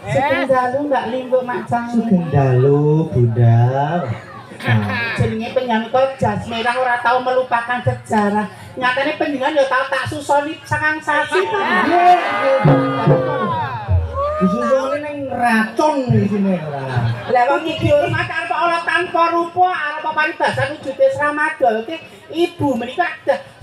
Sugeng dalu Mbak Limbuk Macang. Sugeng dalu Bunda. Jenenge penyanyi kok jas merah ora tau melupakan sejarah. Nyatane penjenengan ya tau tak susoni sangang sasi to. Nggih. Disusoni ning racun iki sini ora. Lah wong iki hormat arep ora tanpa rupa, arep paribasan wujude Ramadhan. Oke, ibu menika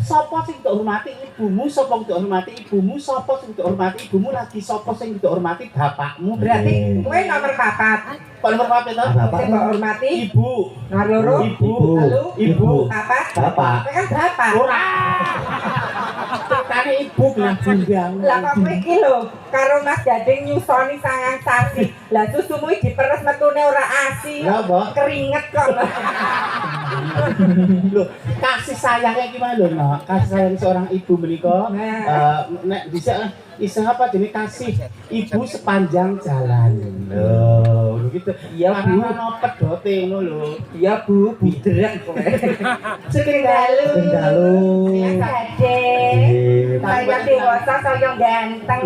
sapa sing dihormati ibumu, sapa sing dihormati ibumu, sapa sing dihormati ibumu, lagi sapa sing dihormati bapakmu. Berarti kowe nomor 4. Kalau nomor papat itu sing dihormati ibu, nomor loro ibu, bapak. Kowe kan bapak. Ora. Tekane ibu bilang bundang. Lah kok kowe iki lho karo Mas Gading nyusoni sangang sasi. Lah susumu iki diperes metune ora asi. Lah, Mbak. Keringet kok. Loh, kasih sayangnya gimana lho, Nak? Kasih sayang seorang ibu menika nek bisa apa jenis kasih ibu sepanjang jalan. Loh, gitu. Iya, Bu. Ana pedote ngono lho. Iya, Bu, bidrek kowe. Sugeng dalu. Sugeng dalu. Gading. Saya dewasa saya ganteng.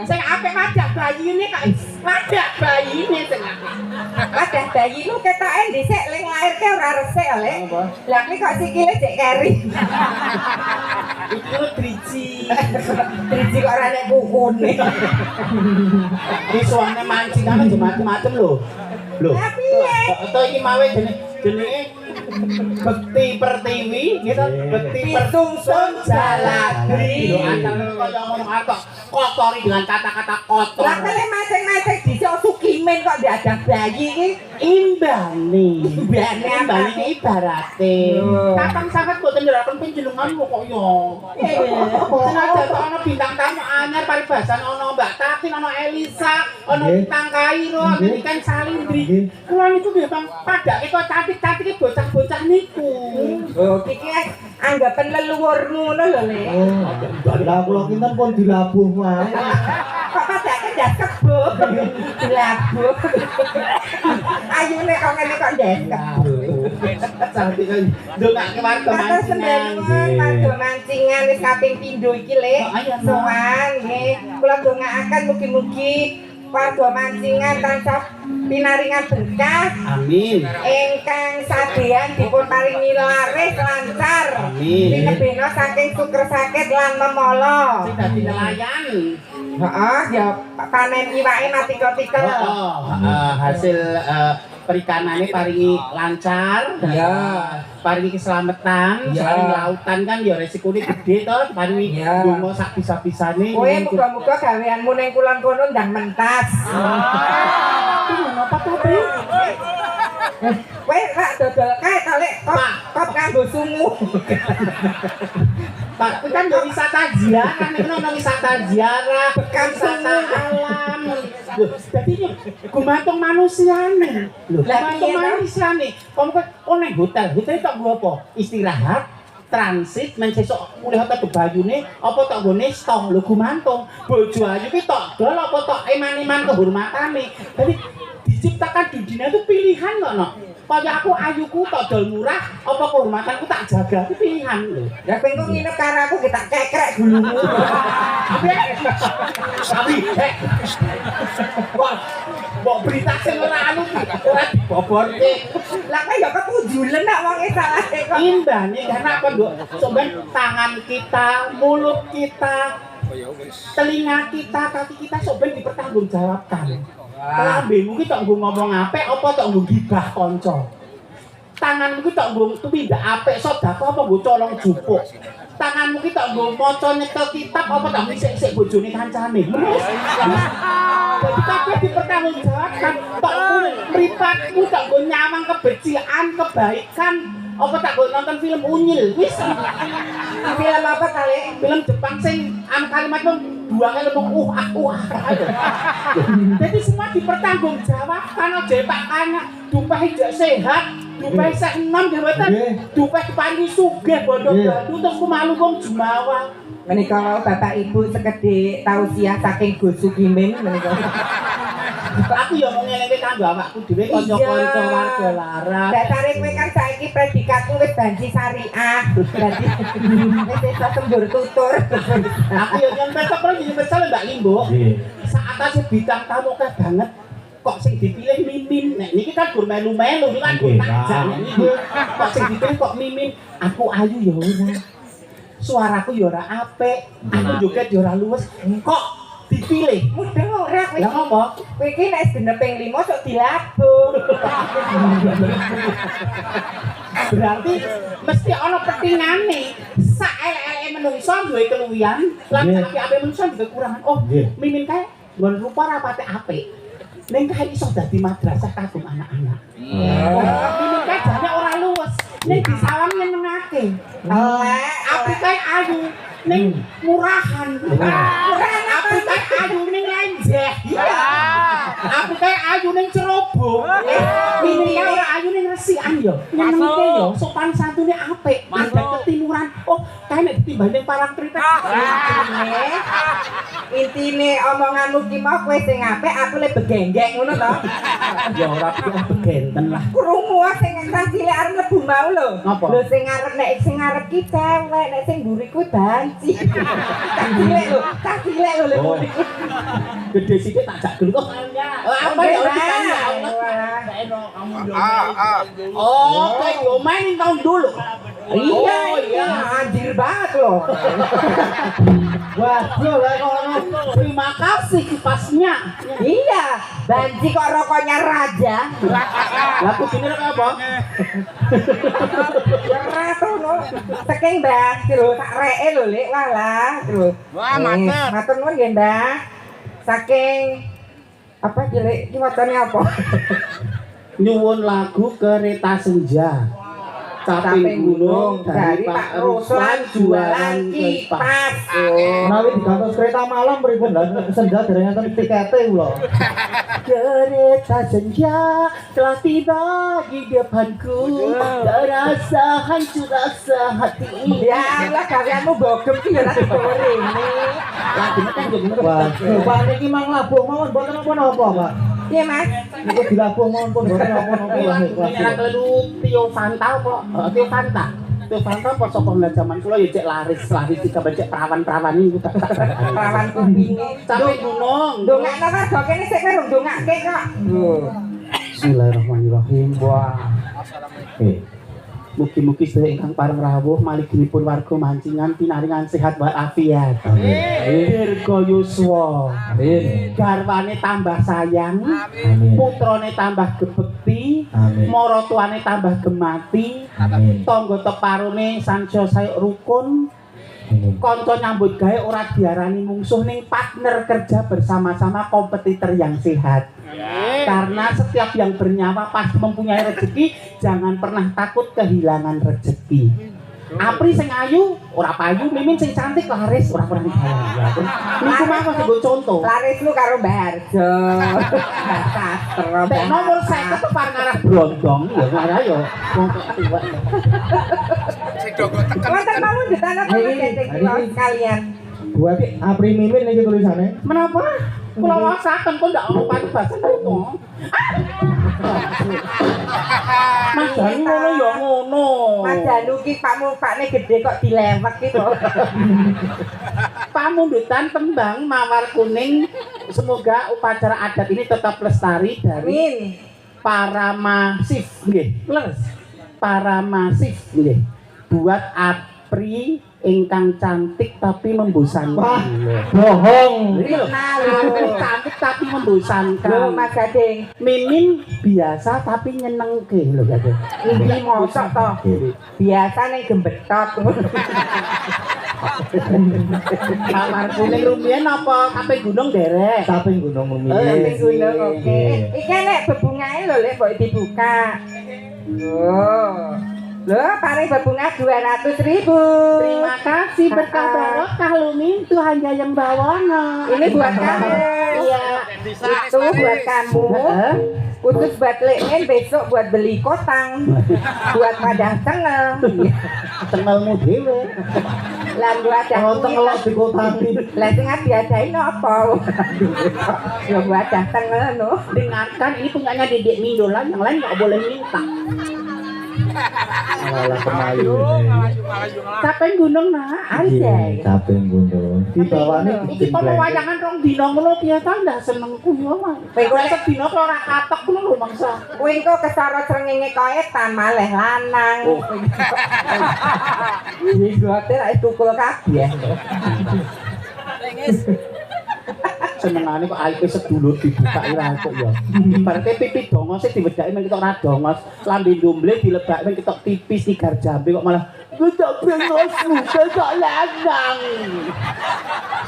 Sing apik madak bayine kok. Madak bayine sing apik. Wadah bayi lu ketoke dhisik ling lairke ora resik lek. Lah iki kok sikile jek keri. Iku driji. Driji kok ora nek kukune. Isuane mancingane yo macem-macem lho. Lho. Piye? Atau iki mawe jenenge Bekti Pertiwi gitu. Bekti Persungsun Jaladri. Lho asal kaya ngono atok kotori dengan kata-kata kotor. Lah kale maceng-maceng dhisik sukimen kok diajak bayi iki imbane iki ibarate. Kapan sangat boten nyeraken panjenenganmu kok yo. Senajan kok ana bintang tamu anyar paribasan ana Mbak Tati, ana Elisa, ana Bintang Kairo, ana Ikan Salindri. Kula niku nggih Bang padake kok cantik-cantike bocah-bocah niku. Oh, iki anggapan leluhurmu ngono lho, Lek. Lah kula kinten pun dilabuh wae. Kok padake ndak kebo. Dilabuh. Ayune kok ngene kok ndak kebo. Cantik kan ndongake warga mancingan. Warga mancingan wis kaping pindho iki, Lek. Sowan nggih. Kula ndongaaken mugi-mugi warga mancingan tansah pinaringan berkah. Amin. Ingkang sadeyan dipun paringi laris lancar. Amin. Pinebena saking suker sakit lan memala. Sing dadi nelayan. Heeh, ya panen iwake mati-mati. Hasil perikanane paringi lancar, Iya. paringi keselamatan, Iya. paringi lautan kan ya resikone gede to, paringi Iya. donga sak bisa-bisane. Kowe muga-muga gaweanmu ning kulon kono ndang mentas. ngono apa to, Pri? Kowe rak dodol kae to lek kop kanggo sungu. Pak, itu kan yo wisata ziarah, nek ono wisata ziarah, Bekam wisata sungu. alam. Lho, dadi gumantung manusiane. Lho, Lah, gumantung piye, Pak? manusiane. Kok ning hotel tok nggo apa? Istirahat, transit, men sesuk mulih hotel bayune, apa tok nggone stong lho gumantung. Bojo ayu ki tok dol apa tok eman-eman kehormatane. Dadi diciptakan di dunia itu pilihan kok no. Kaya aku ayuku tok dol murah, apa kehormatanku tak jaga itu pilihan lho. Lah kowe kok nginep karo aku ki tak kekrek gulumu. Tapi Mbok berita sing ora anu ora diboborke. Lah kowe ya kepujulen nek wonge salahe kok. Imbane karena apa, Nduk? Sampeyan tangan kita, mulut kita, telinga kita, kaki kita sampeyan dipertanggungjawabkan. Lambemu ki tok nggo ngomong apik apa tok nggo gibah kanca. Tanganmu ki tok nggo tumindak apik sedekah apa nggo colong jupuk. Tanganmu ki tok nggo maca nyekel kitab apa tok ngisik-isik bojone kancane. Jadi kabeh dipertanggungjawabkan. Tok mripatmu tok nggo nyawang kebencian, kebaikan apa tak nggo nonton film unyil. Wis Film apa kali? film Jepang sing kalimatmu dua kali ngomong jadi semua dipertanggungjawabkan aja Pak Kana dupeh ijak sehat dupeh sek enom jabatan dupeh dipangi sugih bondo-bondo terus kumalu wong Jumawa Menika Bapak Ibu sekedhik tausiah saking Gus Sugimin menika. aku ya mau ngelenge kanggo awakku dhewe kanca-kanca warga laras Dasare kowe kan saiki predikatmu wis banji syariah. Dadi wis iso sembur tutur. aku ya nyampe tok karo nyampe sale Mbak Limbo saat aja bintang tamu akeh banget kok sing dipilih Mimin. Nek niki kan gur melu-melu iki kan gur takjak niki. Kok sing dipilih kok Mimin, aku ayu ya ora. Suaraku ya ora apik, aku joget ya ora luwes. Kok dipilih? Mudeng ora kowe. Lah ngopo? Kowe iki nek genep ping 5 sok dilabung. Berarti mesti ana petingane. Sak elek-eleke menungso duwe keluwihan, lan apik-apik menungso duwe kekurangan. Oh, Mimin kae nggon rupa rapate apik. Ning kae iso dadi madrasah kagum anak-anak. Mimin kae jane ora luwes. Ning disawang nyenengake. Elek, Apik kae ayu ning murahan. Murahan apik kae ayu ning lenjeh. Apik kae ayu ning cerobong. Mimin kae ora ayu ning resikan yo. Nyenengke yo, sopan santune apik. Ada ketimuran. Oh, kae nek ditimbang ning parang kritek. Intine omonganmu ki mau kowe sing apik, aku le begenggek ngono to. Ya ora begenten lah. Krungu sing nang cilik arep mlebu mau lho. Ngapa? Lho sing ngarep ki cewek, nek sing mburi kuwi banci. Cah cilik lho, cah cilik lho le mburi. Gede sithik tak jak dulu kok. Apa ya ora ditanya Allah. Oh, kayak yo main tahun dulu. Iya, iya, anjir banget loh. Waduh lah kono. Terima kasih kipasnya. Iya, banci kok rokoknya raja. Lah kudune rok apa? Cerah tuh no. Saking Mbah, lho tak reke lho Lek, walah, lho. Wah, matur. Matur nuwun nggih, Mbah. Saking apa Lek, iki wacane apa? Nyuwun lagu Kereta Senja. Caping gunung dari Pak Ruslan jualan kipas. Menawi digantos kereta malam pripun lah senja dereng enten tikete kula. Kereta senja telah tiba di depanku, terasa hancur rasa hati. Ya Allah, gaweanmu bogem ki ya lagi goreng. Lagune kan yo bener. Waduh, Pak niki mang labuh mawon mboten napa-napa, Pak. Iya, Mas. Niku dilabuh mawon pun mboten napa-napa. Ora kelu Tio Fanta kok. Tio Fanta. Tio Fanta apa sapa zaman kula ya cek laris dicek perawan-perawan niku. Perawan kupinge. Caping gunung. Ndongakno warga kene sik karo ndongake kok. Bismillahirrahmanirrahim. Wah. Mugi-mugi sedaya ingkang pareng rawuh maliginipun warga mancingan pinaringan sehat walafiat. Amin. Dirga yuswa. Amin. Garwane tambah sayang. Amin. Putrane tambah gebekti. Amin. Maratuwane tambah gemati. Amin. Tangga teparone sansaya sayuk rukun. Amin. Kanca nyambut gawe ora diarani mungsuh ning partner kerja bersama-sama kompetitor yang sehat. Karena setiap yang bernyawa pasti mempunyai rezeki, jangan pernah takut kehilangan rezeki. Apri sing ayu ora payu, Mimin sing cantik laris ora pernah digaya. Niku mah kok nggo contoh. Larismu karo Mbah Harjo. Mbah Sastro. Nek nomor 50 tepar ngarah brondong ya ora ya wong kok tuwa. Wonten mawon ditanda kalian. Buat Apri Mimin iki tulisannya. Menapa? Kula wasaken kok ndak ono paribasan itu. Mas Danu ngono ya ngono. Mas Danu ki pakne gede kok dilewek ki kok. Pamundutan tembang mawar kuning, semoga upacara adat ini tetap lestari dari Amin. para masif nggih. Leres. Para masif nggih. Buat Apri ingkang cantik tapi membosankan. Wah, bohong. Iki lho, Apri cantik tapi membosankan. Lho Mas Gading, Mimin biasa tapi nyenengke lho Gading. iki mosok to. Biasa ning gembetot. Mawar kuning rumiyin apa kaping gunung derek? Saping gunung Mimin. Ning gunung oke. Iki nek bebungahe lho lek mbok dibuka. Loh, paling berbunga 200.000. Terima kasih berkah barokah Lumin, Tuhan yang bawana. Ini buat kamu. Iya. Itu buat kamu. Khusus buat Lekmen, besok buat beli kotang. Buat padang tengel. Tengelmu dhewe. Lan buat Oh, tengelok di kotangi. lah sing diadain apa? Ya buat tengel no. Dengarkan ini punyanya Dedek Mindola, yang lain nggak boleh minta. Malah kemayu. Kaping gunung nah, Anjay. Saping gunung. Di bawahnya Iki pewayangan rong dina ngono biasa ndak senengku yo mah. Kowe sedina kok ora katok ngono lho mangsa. Kowe engko kesara srengenge koe tan maleh lanang. Iki gote ra tukul kabeh. Senengane kok aib sedulur dibuka ora kok ya. Ibarate pipi dongos diwedaki men ketok ra dongos, lambe ndomble dilebak men ketok tipis tigar jambe kok malah ketok bengosmu ketok lanang.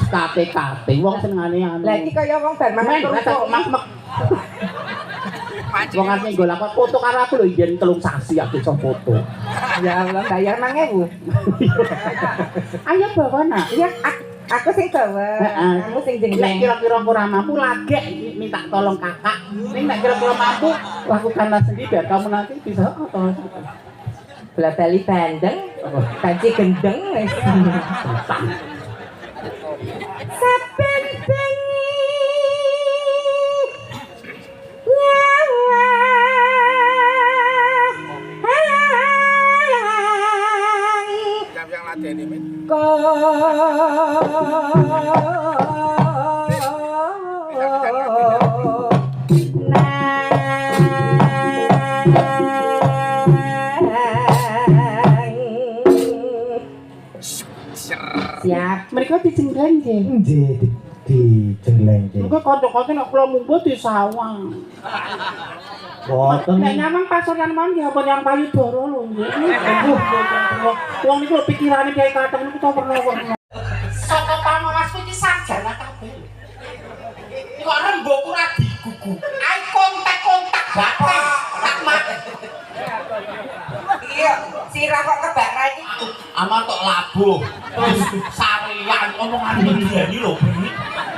Kate-kate wong senengane anu. Lah iki kaya wong bar mangan kerupuk. mak. Wong arep nggo lakon foto karo aku lho yen 3 sasi aku iso foto. Ya Allah, bayar 9.000. Ayo bawa nak. Iya, aku sing bawa. Kamu sing Nek jengleng. kira-kira ora mampu lagi minta tolong kakak. Ning nek kira-kira mampu lakukanlah sendiri biar kamu nanti bisa Bola bali bandeng, banci gendeng wis. Saben bengi nyawa yang latih ini siap. mereka dijenggeng nggih. di jengleng. Mereka kanca-kanca nek kula mumbut di sawang. Boten. Nek nyamang pasokan man ya apa yang payu doro lho nggih. Wong niku pikirane kayak kateng niku to werna-werna. Saka pangawasku iki sarjana kabeh. Iku rembokku ora digugu. Ae kontak-kontak bapak tak mak. Iya, sirah kok kebak iki. Aman tok labuh. Terus sarean omongane ngene lho.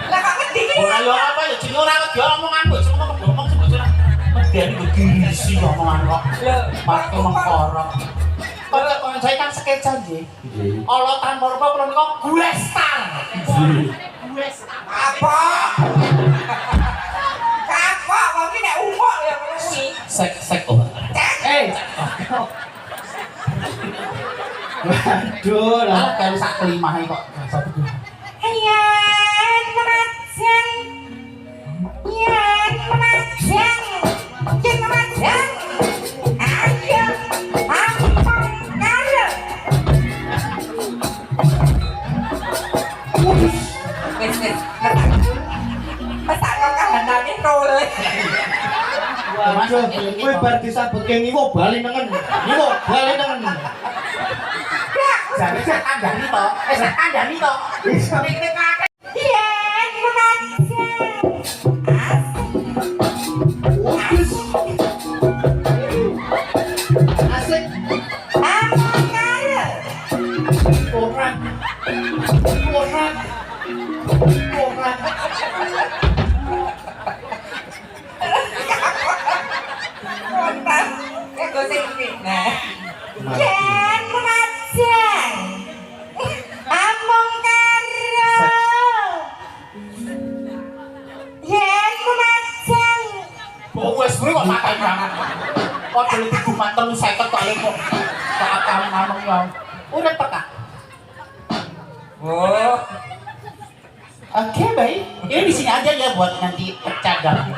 Lah kok ngendi iki? Ora yo apa ya jenenge ora wedi omongan kok semua ngomong sebetulnya. Medeni begisi omongan kok. Parto mengkorok. Kok saya kan sketsa nggih. Allah tanpa rupa kula niku gue star. Gue star. Apa? Kapok wong iki nek umuk ya ngono kuwi. Sek oh. Waduh, Lah kan sak kelimahe kok. Yen menajang, yen menajang, yen menajang. Ayo, apa? Kowe bar disabutke ngiwo bali nengen. Ngiwo bali nengen. Jadi saya kandani to. Saya kandani to. Nek kakek. Yen mengaja. Asik. Among karo. Orang. Orang. Orang. Kontas. Ego sing fitnah. Yen mengaja. Among karo. Yen mengaja. Oh wes kuwi kok makan banget. Kok dulu diguman telu 50 kali kok. Kok akam ngomong yo. Udah peka. Oh. Oke, baik. Ini di sini aja ya buat nanti percagak.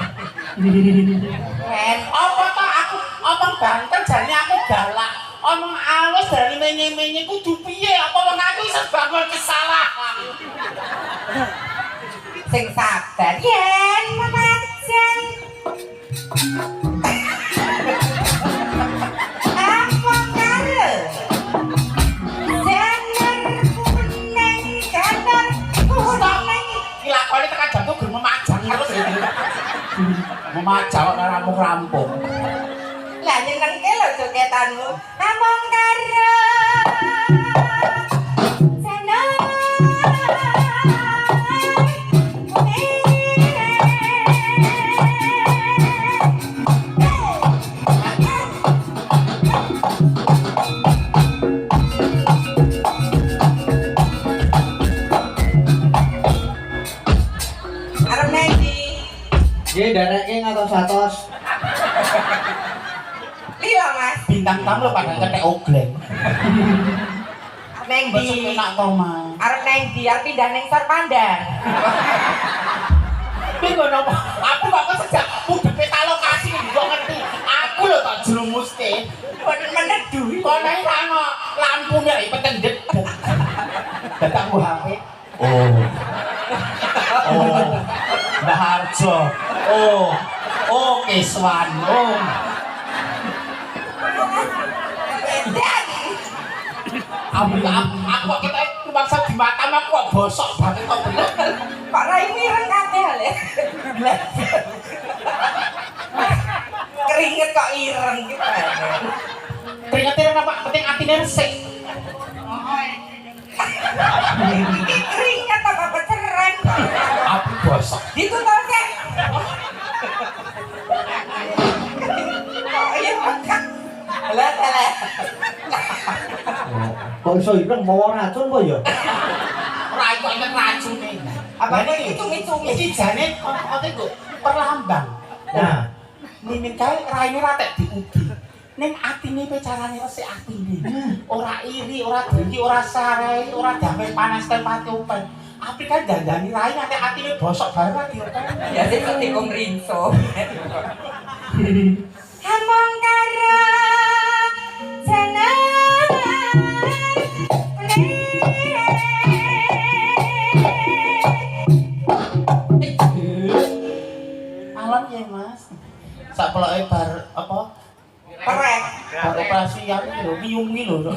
Yen Apa toh aku omong banter jane aku galak. Omong alus dari menye-menye kudu piye? Apa wong aku iso bangun kesalahan? sing sabar yen menajang apa karo jangan kuning jangan kuning Lakone tekan jantung gur memajang terus gitu. Memajang kok rampung-rampung. lah nyenengke lho jogetanmu among karo Nggih dereke ngatos-atos. Lila mas Bintang tamu pada ketek ogleng. neng Besok di enak to, Mas. arep neng di arep pindah neng Sor Pandang Bingung apa? Aku kok sejak udah peta lokasi kok ngerti. Aku lho tak jerumuske. bener-bener duit Kok nang ana lampune iki petendet. Dadak aku HP. Oh. Oh. Mbah Harjo. Oh. Oh, Keswan. Oh. Aku kok kita rumangsa di makam aku kok bosok banget kok bener. Pak Rai mireng kabeh le keringet kok ireng gitu Keringetin apa? Penting atine resik. iki keringet apa peceran Aku bosok. ditutup sih iya makan lah Kok iso ireng mawa racun kok ya? Ora iso enek racune. apa Ini ini cumi-cumi iki jane ote kok perlambang. Nah, Mimin kae raine ratek diubi. Ning atine pe carane resik atine. Ora iri, ora dengki, ora sarai, ora damai panas tempate upen. Api kan dandani rai nanti atine bosok bareng ya kan. ya sih ketikung rinso among karo jeneng Alam ya Mas. Sak peloke bar apa? perek Bar operasi yang iki lho, miungi lho.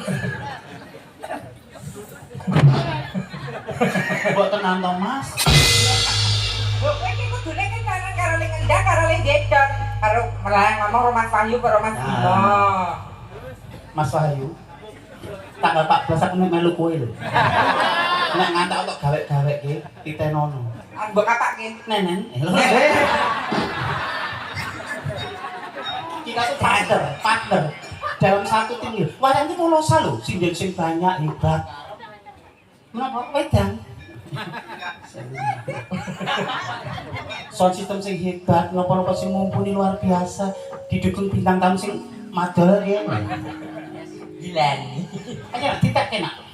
Mbok tenan to Mas. kowe iki kudune kan karo ning ngendak karo ning dedok karo melayang ngomong Romas Wahyu karo Mas Bimo Mas Wahyu. Tanggal 14 aku melu kowe lho. Nek ngantak untuk gawe-gawe ki titenono. mbok kapake Nenen. Kita tuh partner dalam satu tim ya. Wayang itu polosa loh, sing banyak hebat. Kenapa wedang? Sound system sing hebat, ngopo-ngopo sing mumpuni luar biasa, didukung bintang tamu sing madol ya. Gilan Ayo kita kena.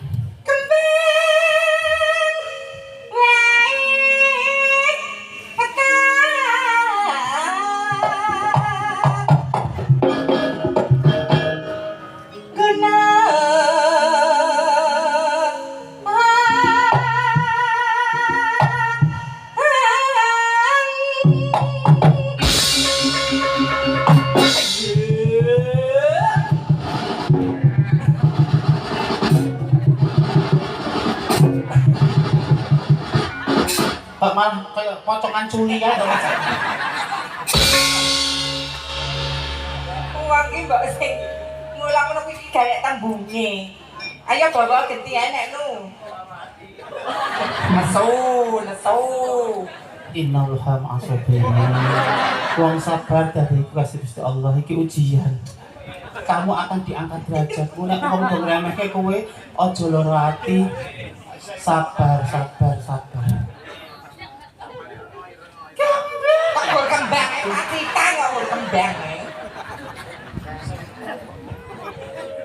malah kayak pocongan culi ya to. Uang ki mbok sing mulang ngono kuwi gawe tambunge. Ayo bawa genti enek nu. Nesu. Innallah ma'asabirin. Wong sabar dari kasih Gusti Allah iki ujian. Kamu akan diangkat derajatmu nek wong do ngremehke kowe aja lara ati. Sabar. Kok kembang cerita kok kembang.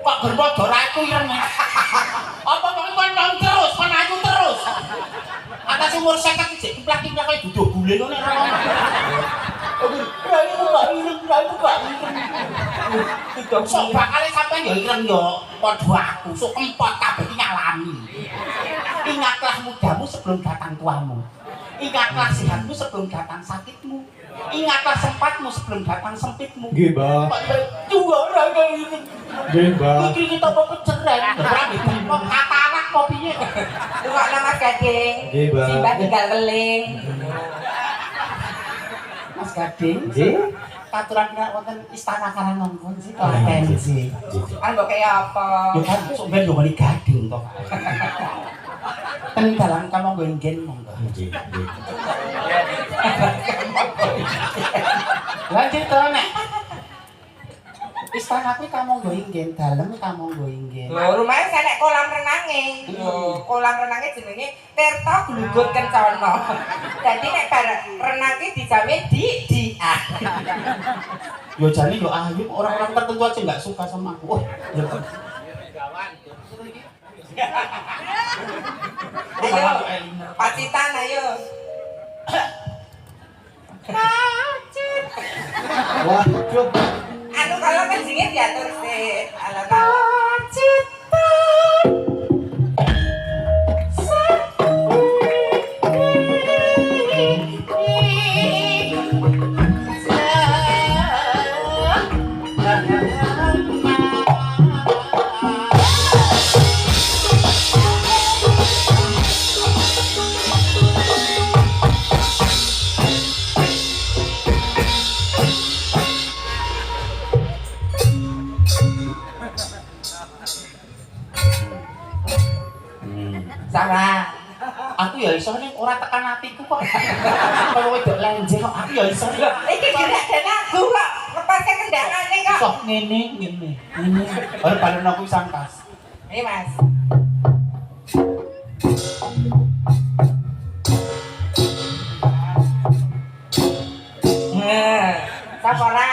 Kok berbodo aku ireng. Apa kok kon terus, kon ayu terus. Atas umur 50 iki kimplak-kimplak kaya duduh gule ngono nek ora. Sok bakale sampean ya ireng yo padha aku, sok empot kabeh nyalami. Ingatlah mudamu sebelum datang tuamu. Ingatlah sehatmu sebelum datang sakitmu. Ingatlah sempatmu sebelum datang sempitmu. Nggih, Mbak. Juga ora kaya ini. Nggih, Mbak. Iki kita mau peceren. Ora kok katarak kok piye. Tunggu Mas Gading. Nggih, Mbak. Simbah tinggal weling. Mas Gading. Nggih. Katuran kena wonten istana Karangongkon sih konvensi. Kan mbok kaya apa? Yo kan sok ben yo muni Gading to. Ten dalan kamu nggen monggo. Nggih. Lanjut to nek. Istana kuwi kamu nggo inggen, dalem kamu nggo inggen. Lho, rumahe enek kolam renange. Lho, kolam renange jenenge Tirta Glugut Kencana. Dadi nek bar renang ki dijamin di Yo jane yo ayu orang-orang tertentu aja enggak suka sama aku. Ayo, pacitan ayo. Waduh. Anu kalau kencingnya diatur sih. Ala Sarah. Aku ya iso ning ora tekan atiku kok. Kalau wedok lenje kok aku ya iso. Iki gerak den aku kok lepaske kendangane kok. Sok ngene. Ora balen aku sangkas. Mas. Sapa ora?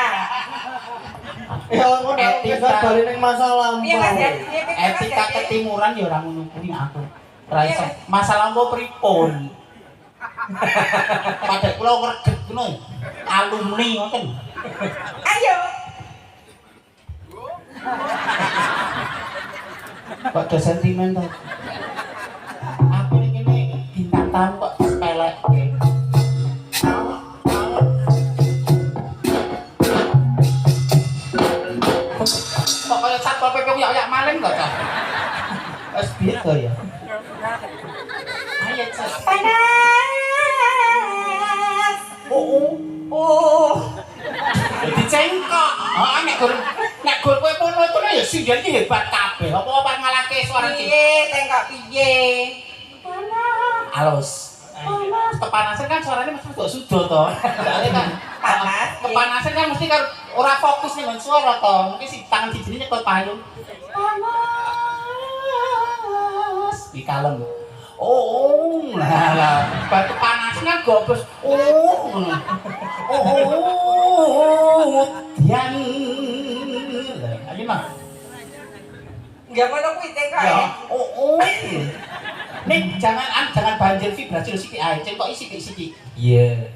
Ya ngono Etika. kita bali ning masa lampau. Piye Mas ya? Etika ketimuran ya ora ngono kuwi aku. Ora iso. Masa lampau pripun? Padahal kula ngreget ngono. Alumni ngoten. Ayo. Kok do sentimen to? Aku ning kene bintang tamu kok sepelekke. Kok kaya satpol PP uyak maling kok ta? Wes beda ya. Ayo Cek. Panas. Oh. Jadi cengkok. Oh, nek gur kowe pun itu ya singgen iki hebat kabeh. Apa ngalahke suara cing. Piye tengkok piye? Halus. Kepanasan kan suaranya mesti kok sudo to. Soale kan Panas. kepanasan kan mesti kan ora fokus ning suara to. Mungkin si tangan sijine nyekel payung. Panas. Iki kalem. Oh, lah. Batu panasnya gobes. Dian. Ayo mah. Enggak ngono kuwi tengkok. Ya. Nih jangan banjir vibrasi sithik ae. Cengkok sithik-sithik. Iya.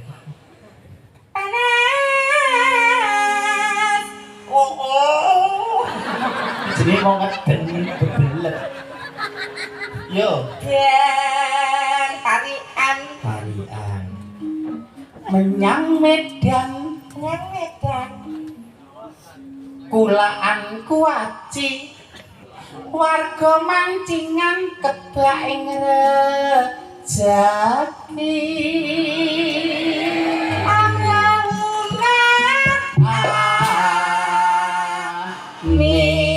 Panas. Jenenge mau ngeden bebelet. Yo. Dan tarian. Menyang Medan. Kulaan kuaci. Warga mancingan kebak ing Jadi Allahumma amin.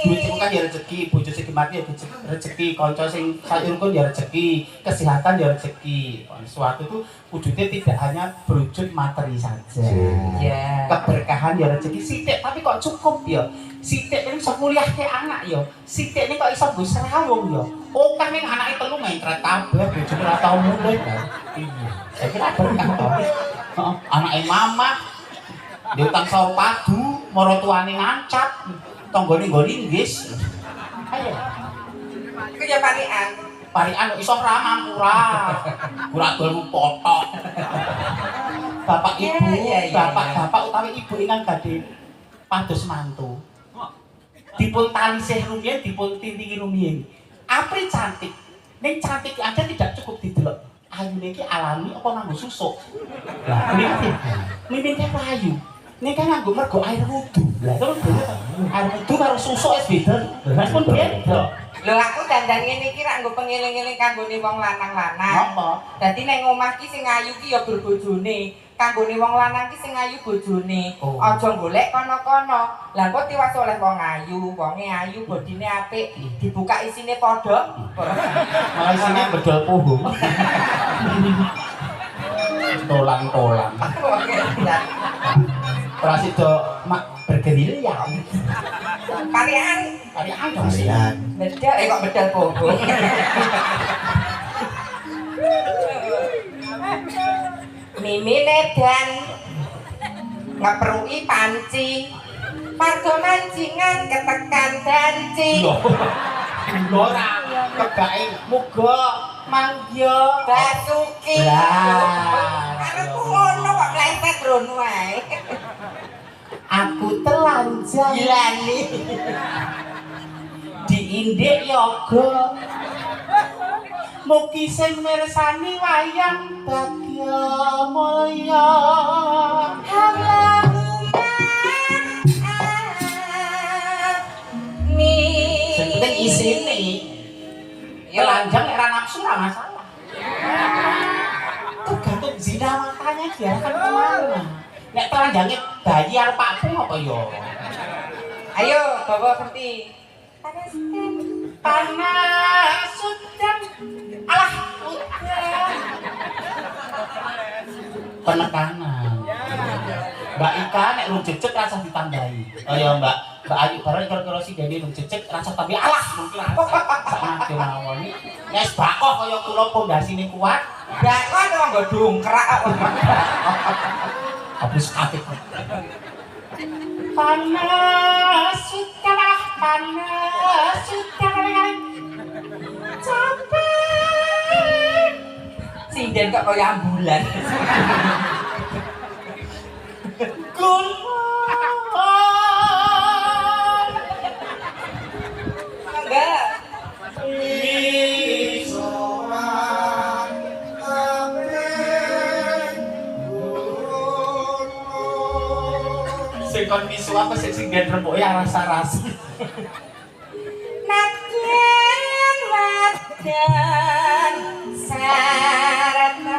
Bojomu kan ya rezeki, bojo sing mati ya rezeki, kanca sing sayurku ya rezeki, kesehatan ya rezeki. Sesuatu itu wujudnya tidak hanya berwujud materi saja. Ya. Keberkahan ya rezeki sithik, tapi kok cukup ya. Sithik ini iso kuliahke anak ya. Sithik ini kok iso nggo serawung ya. Okah ning anake telu ngentret kabeh, bojone ora tau mulih. Iya. Saya kira berkah to. Heeh, anake mama dia utang saur padu, marotuane ngancap, tanggane nggo linggis. Ayo. Iku ya parikan. Parikan iso ramang ora. Ora dol potok. Bapak Ibu, bapak utawi ibu ingkang badhe pados mantu. Dipun talisih rumiyin, dipun tintingi rumiyin. Apri cantik. Ning cantik aja tidak cukup didelok. Ayune iki alami apa nganggo susuk? Lah, mimine payu. Nek kan nganggo mergo air wudu. Lah terus air wudu karo susuk wis beda. Lah pun beda. Lho aku dandan ngene iki rak nggo pengeling-eling kanggone wong lanang-lanang. Apa? Dadi ning omah ki sing ayu ki ya berbojone. Kanggone wong lanang ki sing ayu bojone. Oh. Aja golek kono-kono. Lah kok tiwas oleh wong ayu, wonge ayu, bodine apik, dibuka isine padha. Malah isine bedol pohong. Tolang-tolang. Ora sida mak bergerilya. Parian, Parian dong sih. bedal kok bedal pohon. Mimine dan ngeprui panci. Margo mancingan ketekan danci. Ora kebake muga mangya Basuki. Lah. Karepku ngono kok meleset rono wae. Aku telanjang Gilani. diindik yoga. Mugi sing mirsani wayang bagya mulya. Allahumma amin. Sing penting isine. Telanjang nek ora nafsu ora masalah. Tergantung zina matanya biarkan kemana. Nek telanjange bayi arep pape apa ya? Ayo, bawa seperti Panas sudah. Alah, udah. Penekanan. Mbak Ika nek rung jejeg rasa ditambahi. Oh ya Mbak Ayu bareng karo si Dene rung jejeg rasa tambahi. Alah, mungkin saknake mawon. Nek bakoh kaya kula pondasine kuat, bakon wong nggo dongkrak kok. habis apik. Panas sudah, panas sudah. Capek. Sinden kok kaya ambulan. Gulung. Enggak. Sing kon misu apa sing gen rembuke rasa-rasa. Nadyan wadan sarana.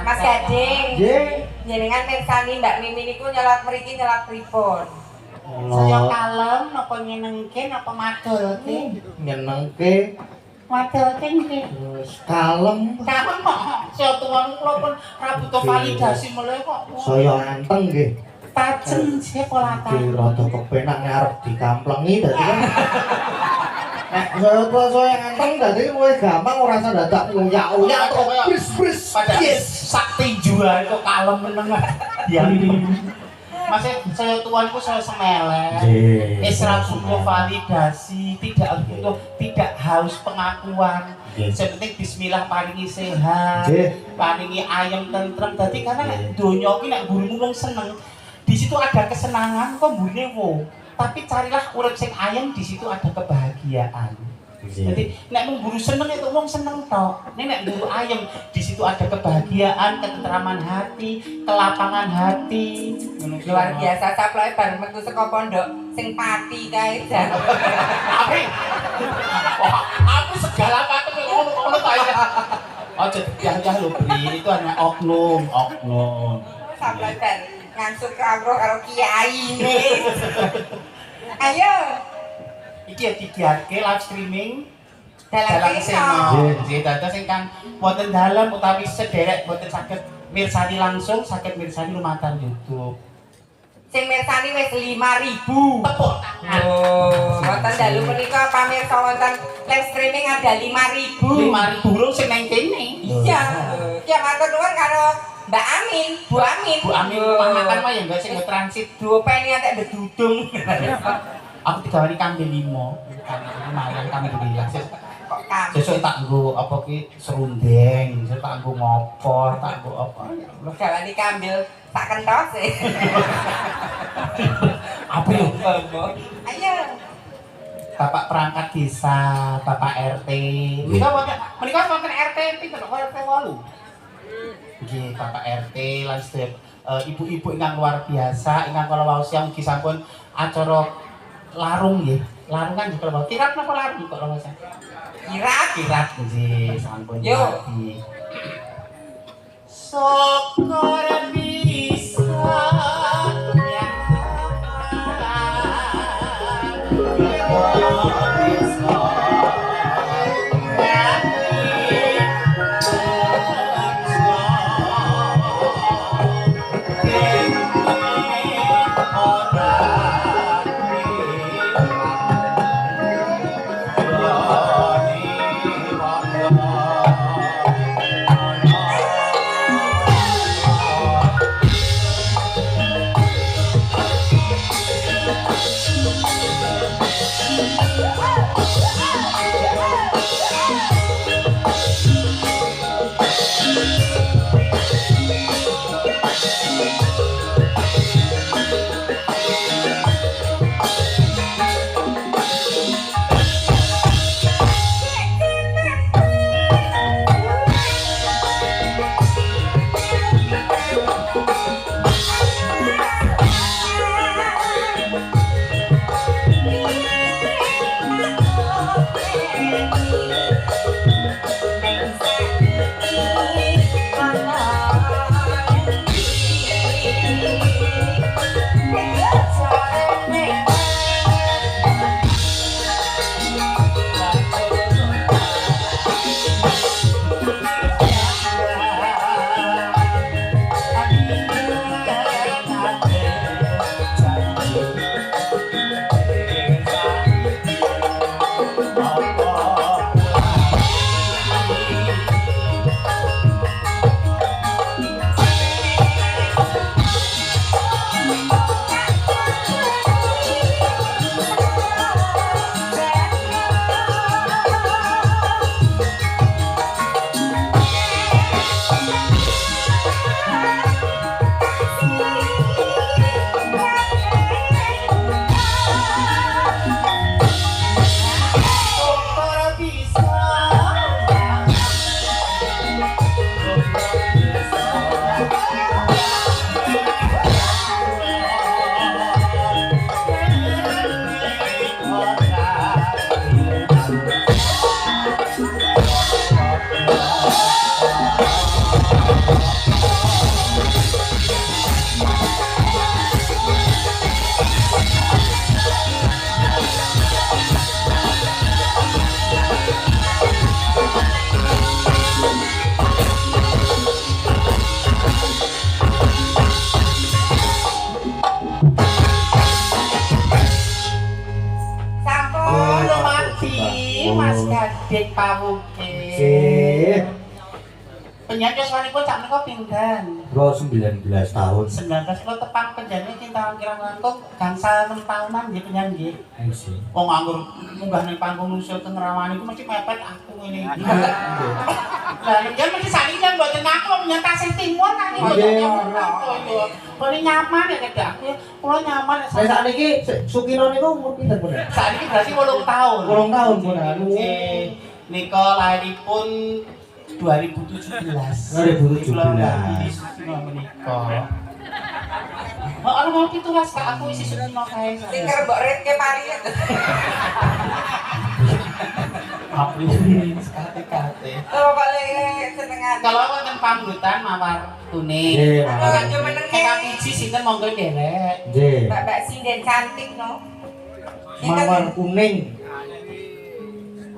Mas Gading, Nggih. jenengan mirsani Mbak Mimi niku nyelat mriki nyelat pripun? Saya kalem napa nyenengke napa madolke? Nyenengke Madolke nggih. wis kalem. Kalem kok. Saya tuan kula pun ora butuh validasi mulai kok. Saya anteng nggih. Tajem sih pola Iki rada kepenak arep dikamplengi dadi kan. Nek saya tua saya anteng dadi luwih gampang ora usah dadak uyak-uyak to bris-bris. Pada sak tinjuan kok kalem meneng. Ya. Masih saya tuanku saya semeleh. Nggih. Ora butuh validasi, tidak haus pengakuan. Nggih. Yang penting bismillah paringi sehat, Nggih. paringi ayem tentrem. Dadi karena nek donya iki nek guru wong seneng, di situ ada kesenangan kok mburine wo. Tapi carilah urip sing ayem, di situ ada kebahagiaan. Jadi nek mung guru seneng itu wong seneng tok. Nek guru ayem, di situ ada kebahagiaan, ketentraman hati, kelapangan hati. Luar biasa saploke bareng metu saka pondok sing pati kae jan. Tapi wah, aku segala macam ngono ta ya. Aja dipiah-piah lho, Bri. Itu hanya oknum. Saploke bareng ngansuk karo kiai ini. Ayo, Iki ya digiatke live streaming dalam seno. seno. Nggih, dados ingkang wonten dalem utawi sederek boten saged mirsani langsung, saged mirsani lumantar YouTube. Sing mirsani wis 5.000. Tepuk tangan. Oh, wonten dalu menika pamirsa wonten live streaming ada 5.000. 5.000 burung sing nang kene. Iya. Ki matur nuwun karo Mbak Amin, Bu Amin. Bu Amin rumah makan mah ya enggak sing transit. Duopeni antek bedudung. Aku digawani kambing 5. Kambing lumayan kambing gede. Kok kamu? Sesuk tak nggo apa ki serundeng, sesuk tak nggo ngopor, tak nggo apa ya Allah. Gawani kambil sak kentos e. Apa yo? Ayo. Bapak perangkat desa, Bapak RT. Menika wonten RT pinten kok RT 8. Nggih, Bapak RT lan sedaya ibu-ibu ingkang luar biasa, ingkang kala waos yang mugi sampun acara larung nggih. Larung kan juga bawa kirap napa larung kok waos. Kirap nggih, sampun. Yo. Syukur bisa pawuke. Sih. Penyanyi yuswanipun sak menika pinten? Bro 19 tahun. 19 kilo tepang penyanyi cinta kirang langkung gangsal 6 tahunan nggih penyanyi. Sih. Wong anggur munggah ning panggung nusul teng Rawan iku mesti mepet aku ngene iki. Lah ya mesti sakniki kan mboten aku menyang tasih timur kan iki mboten nyaman. Paling nyaman ya kedhe aku. Kula nyaman nek Saya sakniki Sukino niku umur pinten pun? sakniki berarti 8 tahun. 8 tahun pun. Nika lahiripun 2017. 2017. Menika. Ono mau 17 Kak aku isi Sukino kae. Sing kerep mbok retke paling. Aplis kate-kate. Oh, kale senengan. Kalau wonten panggutan mawar kuning. Nggih, Kalau kan cuma Kakak biji sinten monggo nderek. Nggih. Mbak Sinden cantik no. Mawar kuning.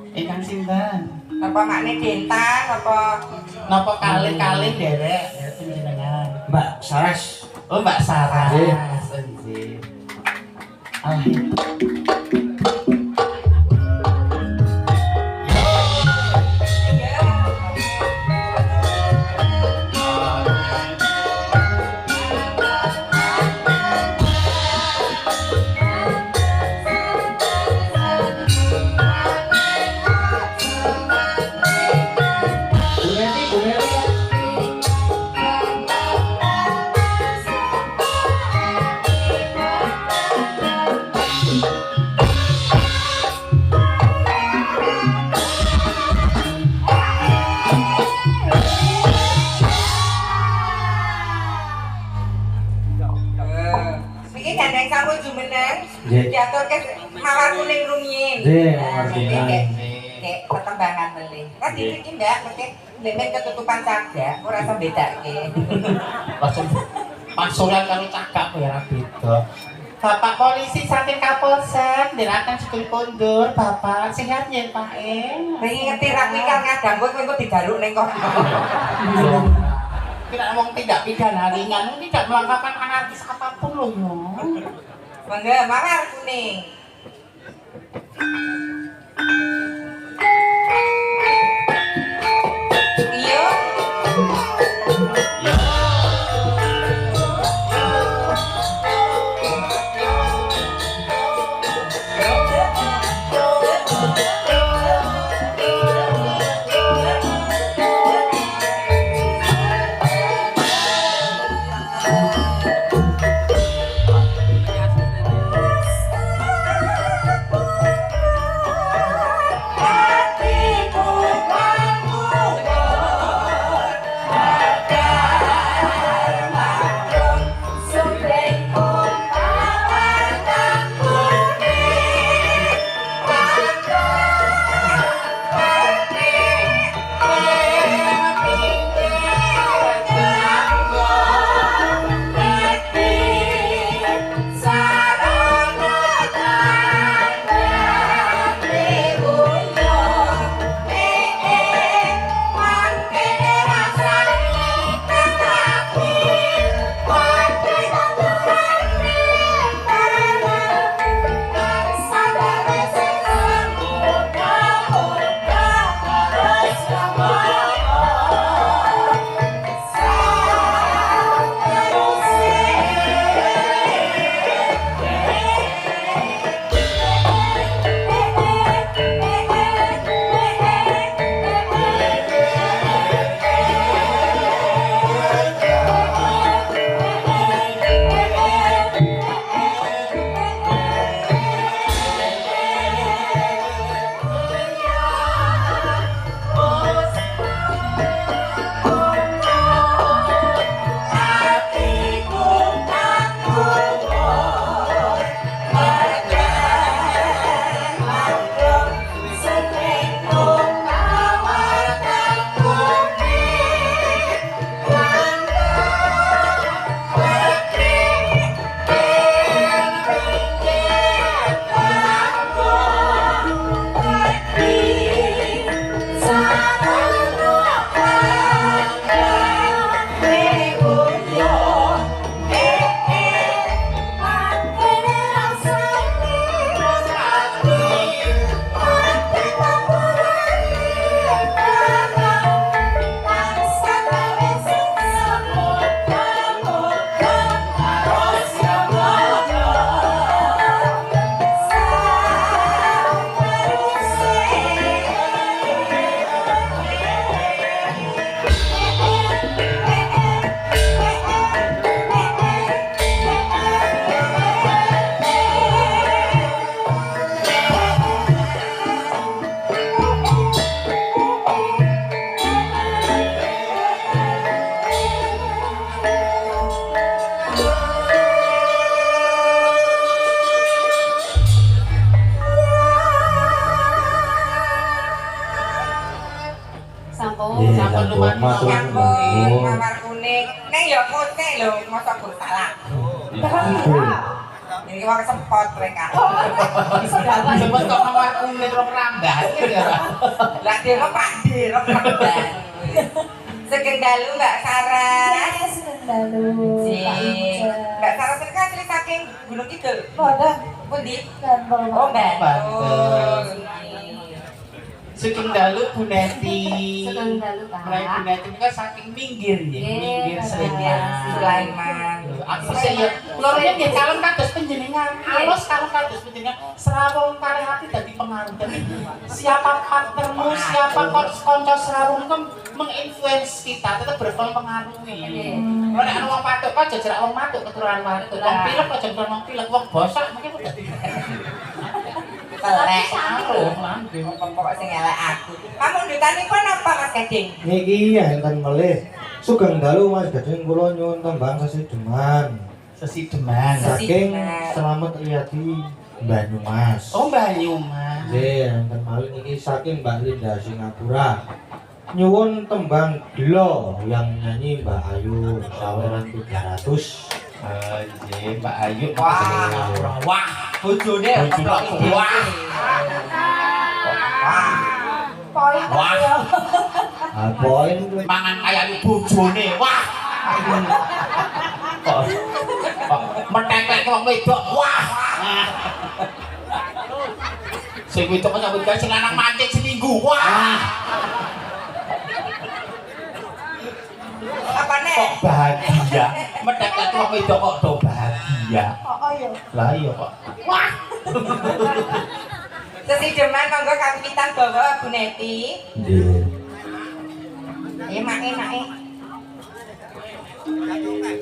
Ingkang sinten? Apa makne dentang apa Napa kalih-kalih nderek panjenengan? Mbak Saras. Oh, Mbak Sarah. Nggih. Nggih. Ah. Niki gandeng sampun jumeneng. Nggih. Diaturke mawar kuning rumiyin. Nggih, mawar kuning. Kayak perkembangan melih. Kan iki Mbak, mesti lemen ketutupan cagak, ora iso bedake. Langsung pangsulan karo cagak kowe ora beda. Bapak polisi saking Kapolsek nderakan Sugeng Kondur, Bapak sehat ya Pak Pengen ngerti ra kuwi kan ngadang kowe engko digaruk ning kono. Tidak ngomong tidak pidana ringan, tidak melangkahkan anarkis apapun loh ya. Mangga mawar kuning. Iya. Hatiku nuwun mawar kuning. Neng ya kote lho, mosok gur salah. Ini wong sempot mereka. Sebut kok mawar kuning rong rambat ya. Lah dhewe Pak Dir rambat. Sugeng dalu Mbak Sarah. Sugeng dalu. Mbak Sarah kan asli saking Gunung Kidul. Bodoh. Pundi? Bantul. Oh, Bantul. Sugeng dalu Bu Neti. Sugeng dalu Pak. Mulai Bu Neti ini kan saking minggir ya, minggir Sulaiman. Aku sih ya, lornya dia kalem kados penjenengan, alus kalem kados penjenengan, serawung kali hati dadi pengaruh. Jadi siapa partnermu, siapa konco serawung itu menginfluence kita, tetap berpengaruhi. Kalau ada wong patuk kok jajar wong matuk keturunan matuk, wong pilek kok jajar wong pilek, wong bosok mungkin udah Telek aku lah. pokok sing elek aku. Kamu ndutane pun apa Mas Gading? Niki ya enten melih. Sugeng dalu Mas Gading kula nyuwun tembang sesideman. Sesideman. Saking Slamet Riyadi Banyumas. Oh Banyumas. Nggih, enten malih niki saking Mbak Linda Singapura. Nyuwun tembang Gelo yang nyanyi Mbak Ayu saweran 300. Nggih, Mbak Ayu. Wah, bojone Wah. Poin. Wah. Ah poin Mangan kayak bojone. Wah. Kok meteklek wong wedok. Wah. Sing wedok kok nyambut gawe sing lanang mancing seminggu. Wah. apa nek? Kok bahagia. Meteklek wong wedok kok do bahagia. Oh iya. Lah iya kok. Wah. Sesideman monggo kawitan bawa Bu Neti. nggih. Ayo make.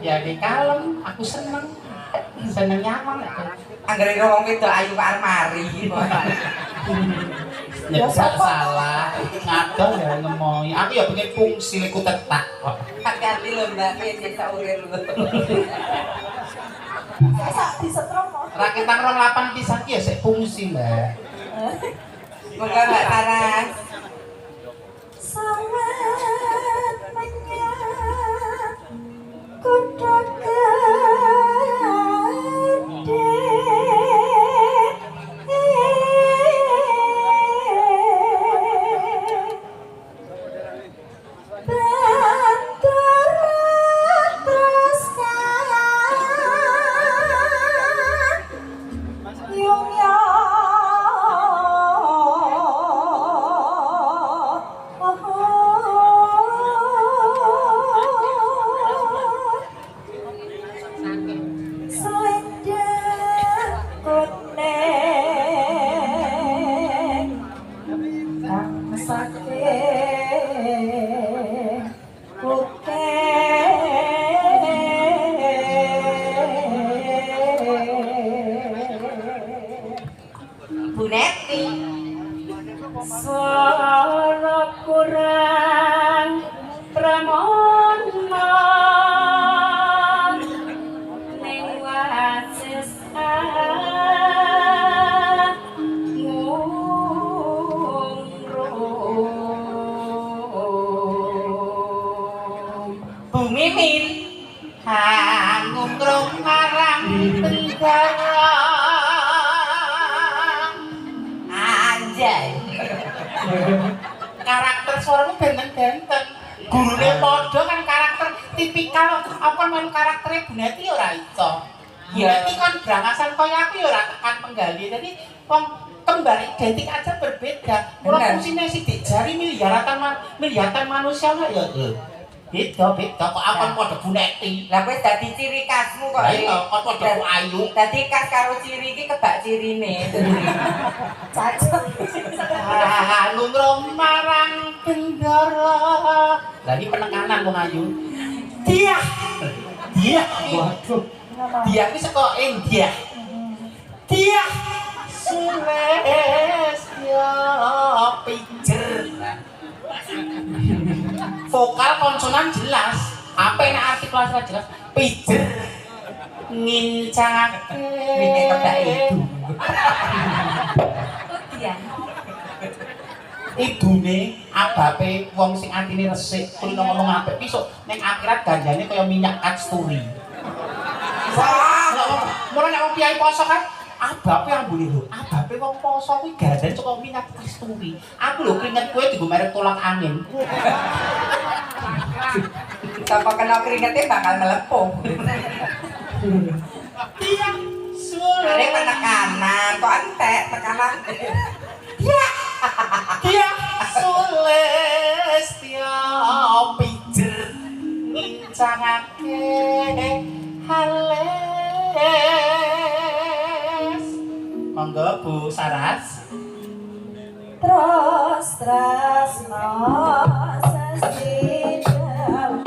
Ya di kalem, aku seneng nyaman aku. Anggere wong wedok ayu karo mari. Nyesal salah, ngadol ya ngemoy. Aku ya pengen fungsi liku tetak. Hati-hati lho Mbak, piye saurir lho. Sak disetrum kok. Rakitan 28 pisan ki ya sik fungsi, Mbak. Monggo Mbak Saras. Sangat menyat kuda Bu Neti. Suara kurang pramono ning wasis Bu Mimin. Ngumrung marang tenggara. Anjay. Karakter suaramu benten-benten. Gurune padha kan karakter tipikal apa men karaktere Bu Neti ora iso. Bu Neti kan brangasan kaya aku ya ora tekan penggali. Jadi wong kembar identik aja berbeda. Ora fungsine sithik jari miliaran manusia lah ya. Beda kok aku padha buneti. Lah wis dadi ciri khasmu kok. Lah iya kok padha ayu. Dadi khas karo ciri iki kebak cirine. Cacok. Lumrung marang bendara. Lah iki penekanan wong ayu. Dia. Waduh. Dia iki saka India. Dia Celestia Pijer. Vokal konsonan jelas. Apa yang artikulasi jelas? Pijer. Ngincangake. Ini kebak itu. Dia. Idune abape wong sing atine resik kuwi ngomong apik besok ning akhirat ganjane kaya minyak kasturi. Wah, mulane wong kiai poso kan abape ambune lho. Abape wong poso kuwi ganjane kaya minyak kasturi. Aku lho keringet kowe digo merek tolak angin. Sapa kena keringetnya bakal melepuh. Dia Ini penekanan, kok entek tekanan. Dia Celestia Pijer ngincangake hales. Monggo Bu Saras. Terus tresno sesi depan.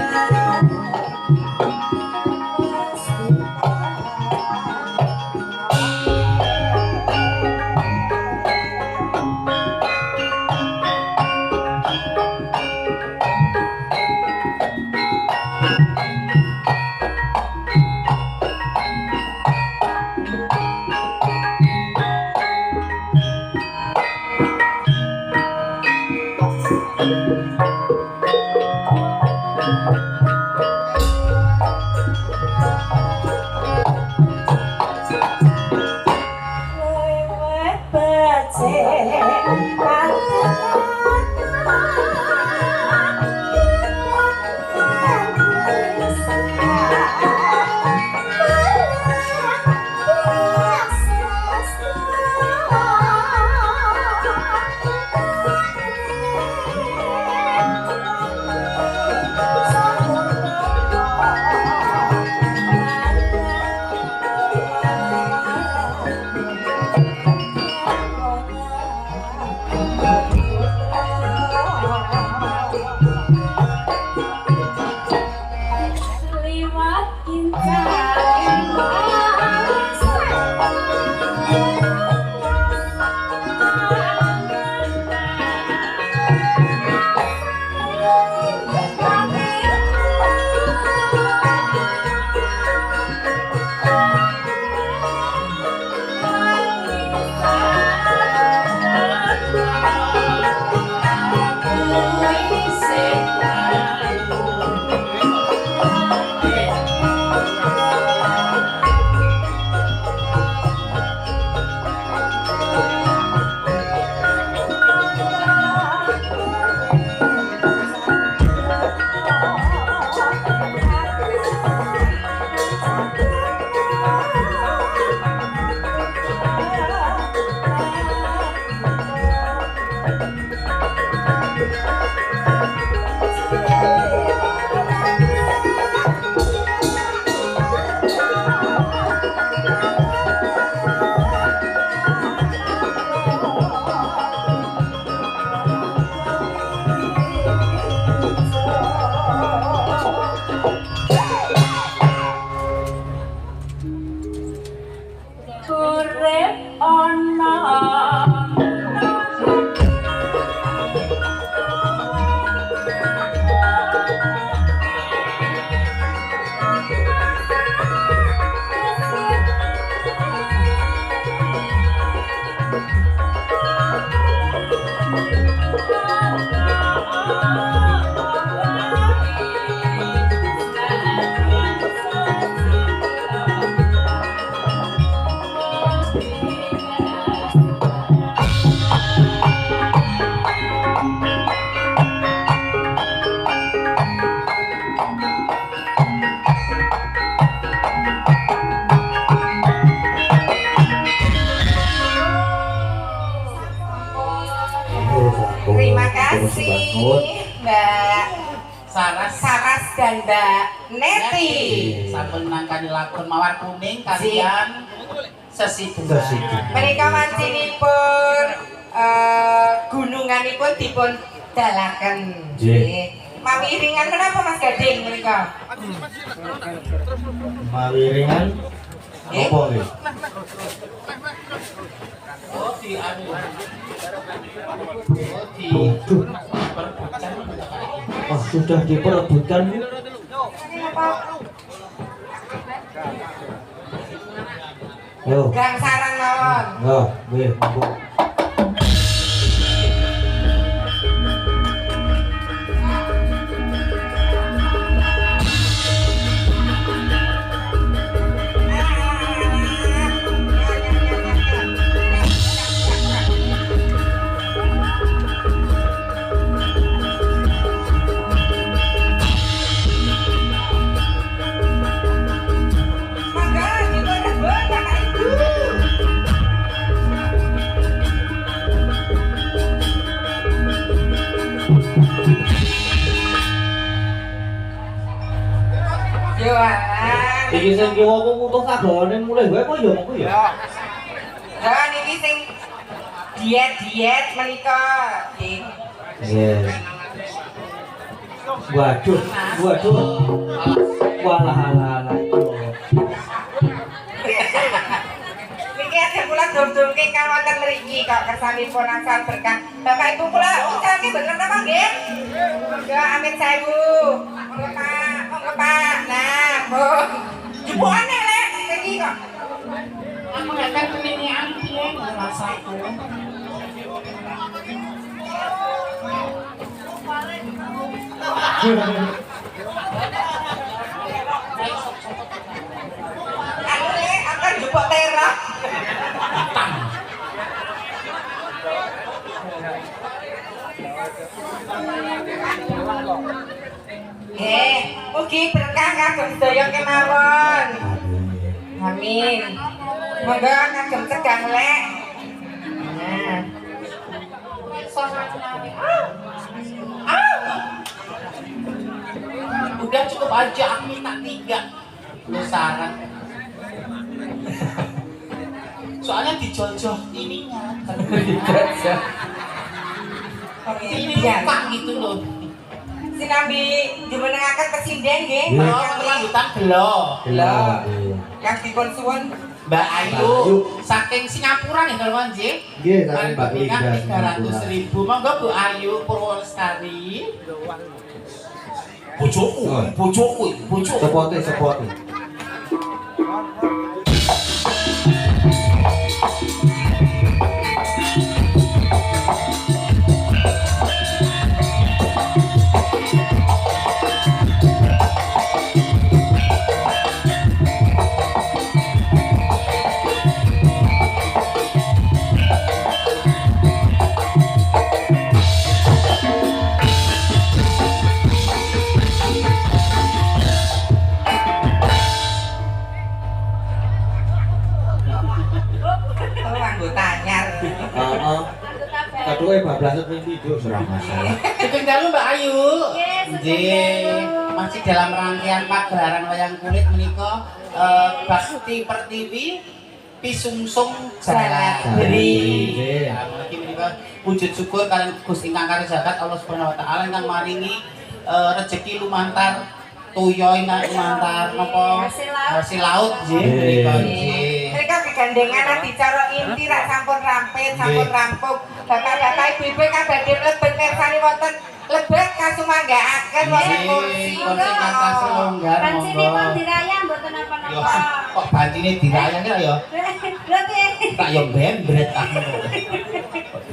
Thank you. urip ana Terima kasih Mbak Saras dan Mbak Neti. Sampun nangkani lakon Mawar Kuning kalian sesi bunga. Menika wancinipun gununganipun dipun dalaken. Nggih. Mawi iringan menapa Mas Gading menika? Mawiringan apa nggih? Oh di anu. Oh di Oh, sudah diperebutkan Bu. Yo. Gang sarang mawon. Yo, nggih, Bu. Mangga dipun rebut Bapak Ibu. Yo alah. Iki sing kiwa ku mutuh sagane mulai wae kok ya monggo ya. Ya niki sing diet menika nggih. Nggih. Waduh, waduh. Walah alah iki. Niki ada kula dom-domke kawanten mriki kok kersanipun asal berkah. Bapak Ibu kula ucapke bener napa nggih? Monggo amin sewu. Monggo Pak, monggo Pak. Nah, Bu. Jebone lek iki kok. Aku akan peninian piye rasaku. Anu lek akan jupuk terok. Mugi berkah kagem sedaya kemawon. Amin. Monggo kagem tegang lek. Nah. Udah cukup aja aku minta 3 lu saran. Soalnya dijojoh ininya. Ini luka gitu loh. Sinambi jumenengaken pesinden nggih. Kalau kelanjutan gelo. Kang dipun suwun Mbak Ayu saking Singapura nih kalau nggih. Nggih, saking Mbak Liga. 300.000. Monggo Bu Ayu Purwolestari. Bojoku. Sepote. Aduh, bablas ping video ora masalah. Sugeng dalu Mbak Ayu. Nggih, masih dalam rangkaian pagelaran wayang kulit menika Bakti Pertiwi Pisungsung Jaladri. Ya, mriki menika wujud syukur kalian Gusti ingkang kari jagat Allah Subhanahu wa taala ingkang maringi rejeki lumantar toya ingkang lumantar napa hasil laut nggih menika nggih. Mereka gandengan dicara inti rak sampun rampit, sampun rampung. Bapak-bapak ibu-ibu kan badhe mlebet mirsani wonten lebet kasumanggaaken wonten kursi. Kursi kata selonggar Pancinipun monggo. dirayang mboten Yo apa-apa. kok bantine dirayang ya ya. Lho piye? Tak yo bembret aku.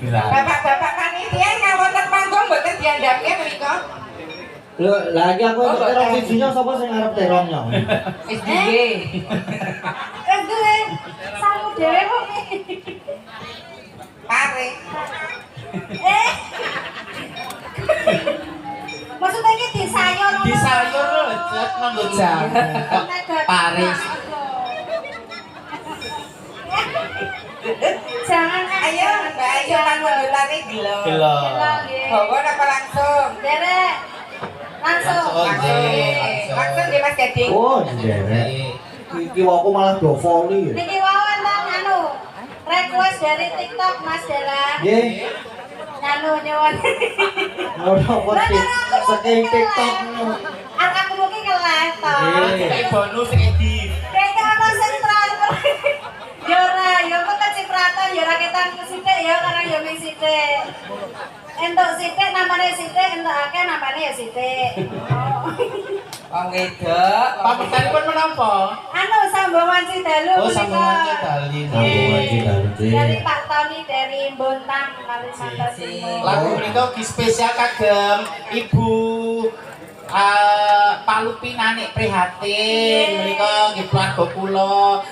Dirayang. Bapak-bapak panitia ngawonten panggung mboten diandhapke menika. Lho, lagi aku terong sijinya sapa sing arep terongnya? Wis duwe. Duwe sangu dhewe kok. Pare. Maksudnya ini disayur. Disayur lho, Cet, nganggo jamu. Kok Paris. Jangan Ayo, Mbak Ayu kan mundutane gelo. Gelo. Bawa apa langsung? Derek. Langsung. Langsung deh Mas Gading. Oh, nderek. Iki aku malah do volley. Niki wawan bang anu request dari TikTok Mas Dela. Nggih. Anu nyuwun. Ngono kok saking TikTok. Aku mungkin nge-live to. Kayak bonus sing edit. Kayak apa sing transfer. Yora, yo kok tak cipratan yo ra ketan sithik yo karena yo ming sithik. Entuk sithik namane sithik, entuk akeh namane ya sithik. Wong wedok. Pamitanipun menapa? Anu sambungan Cidalu. Oh, sambungan Cidali. Sambungan Cidali. Dari Pak Tony dari Bontang Kalimantan Timur. Lagu menika ki spesial kagem Ibu Palupinane prihatin menika nggih keluarga kula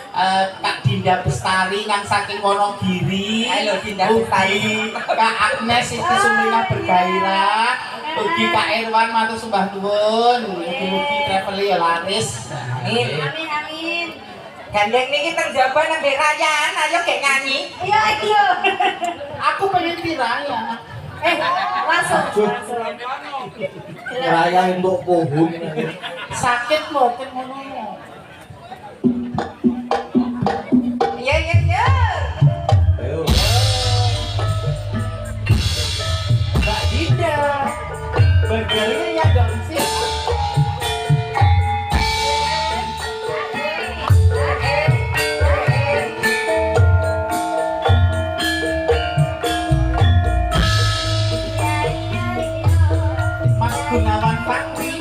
Kak Dinda Bestari yang saking Wonogiri. Halo, Dinda Bestari. Kak Agnes Siti Sumrina Bergairah. Ugi Kak Irwan matur sembah nuwun. Mugi-mugi travel ya laris. Amin. Amin amin. Gandeng niki teng jaba nang mbek rayan, ayo gek nyanyi. Iya iya. Aku pengen diraya. Langsung. Raya untuk pohon. Sakit mungkin ngono. Iya iya iya. Ayo. Mbak Dinda. Burgernya ya dong sih. Mas Gunawan Fakri.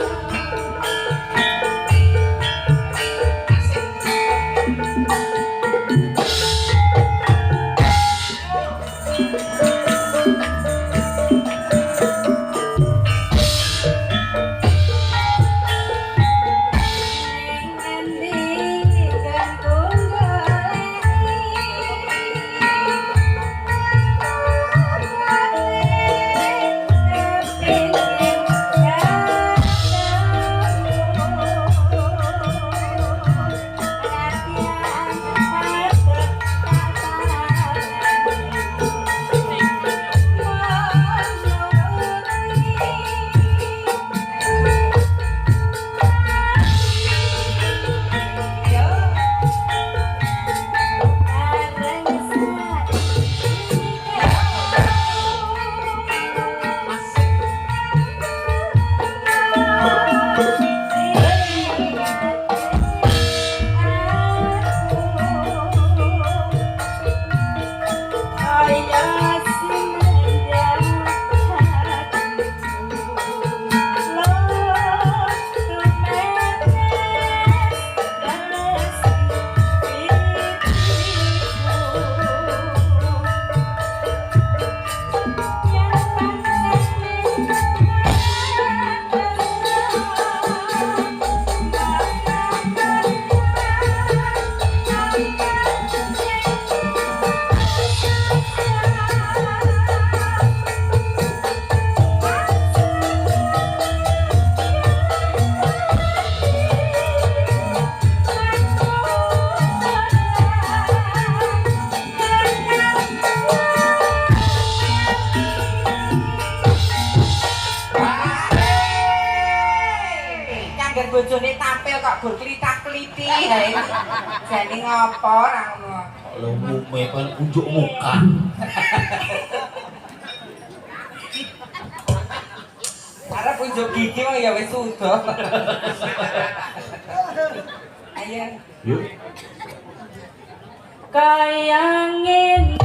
Bojone tampil kok gur klita-kliti hae. Jane ngopo ra ngono. Lho mume kon unjuk muka. Arep unjuk gigi wong ya wis sudah. Ayo. Yuk. kaya ngene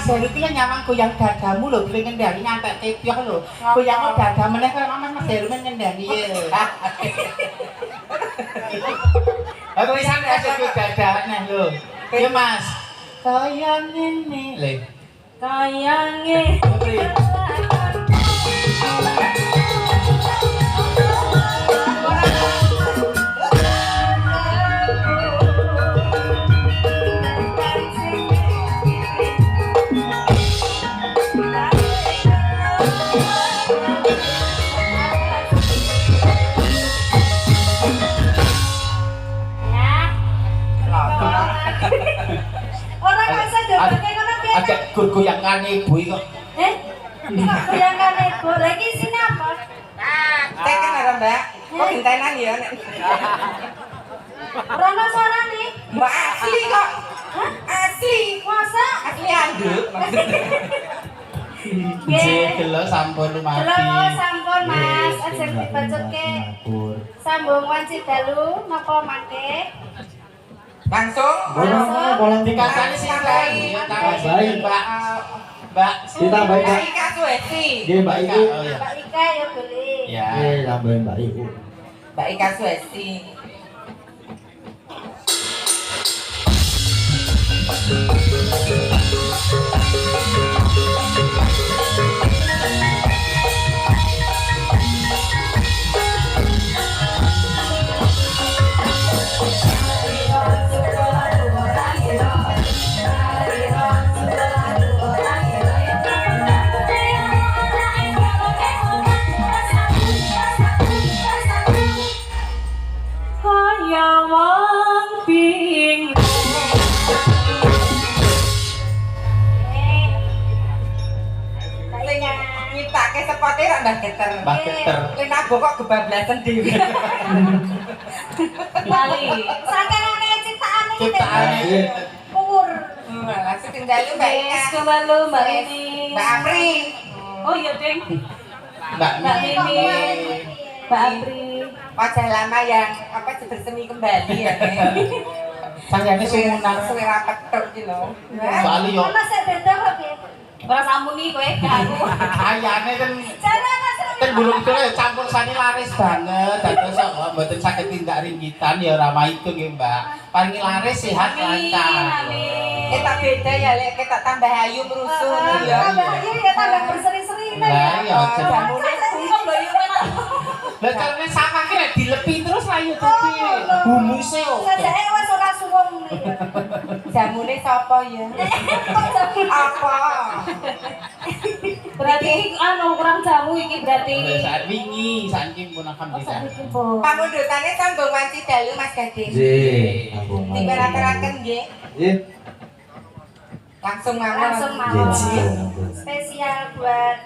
Dari itu nyawang goyang dadamu lho, kuwi ngendani nyantek tepyok lho. Goyang dada meneh kaya Mas Heru men ngendani ya. Aku wis sampe asik dadane lho. Ya Mas. Kaya ngene lho. kaya ngene orang kok iso dobake ngono piye? Agak goyangane ibu iki kok. Kok goyangane ibu? Lah iki isine apa? Cek kan ora Mbak. Kok gentenan ya nek. Rono suarane. Mbak asli kok. Hah? Asli. Masa? Asli anduk. Delok sampun mati. Halo, sampun Mas. Aja dibacutke. Sambung wanci dalu napa mangke? Langsung. Boleh Dikasani sing bayi, tambahin Mbak. Mbak, ditambahin Mbak. Mbak Ika Suesi. Nggih Mbak Ibu. Oh iya. Mbak Ika ya boleh. Ya. Nggih, tambahin Mbak Ibu. Mbak Ika Suesi. Kaya wong ping. Nyiptake sepote ra Mbah Geter. Mbak Geter. Lek nabo kok kebablasan dhewe. Lali. Saking akeh ciptaan iki. Ciptaane. Pur. Langsung tinggal Mbak Ika. Wis kemalu Mbak ini. Mbak Apri. Oh iya, Ding. Mbak Mbak Mimi. Mimi. Mbak Apri. Wajah lama yang apa bersemi kembali ya. Sanjane sumunan. Suwe rapat tok iki lho. Soale yo Ana sik beda kok piye? Ora samuni kowe gak aku. ayane kan Jare Mas. kan burung itu ya campur sani laris banget. Dados kok mboten saged tindak ringkitan ya ora maitung nggih, Mbak. Paling laris sehat lancar. Amin. Kita beda ya lek kita tambah ayu merusun ya. Tambah ayu ya tambah berseri-seri ta ya. Lah ya aja. Jamune Bungkam lho yo kowe. Lah carane sama ki nek dilepi terus rayu Oh, dadi. lho. Humusnya oke. Sajake wis ora suwung nih. Jamune sapa ya? Apa? Berarti iki anu kurang jamu iki berarti. Saat wingi, saat ini pun alhamdulillah. Pamundutane sambung wanci dalu Mas Gading. Nggih, ampun. Dibarateraken nggih. Nggih. Langsung mawon. Langsung mawon. Nggih. Spesial buat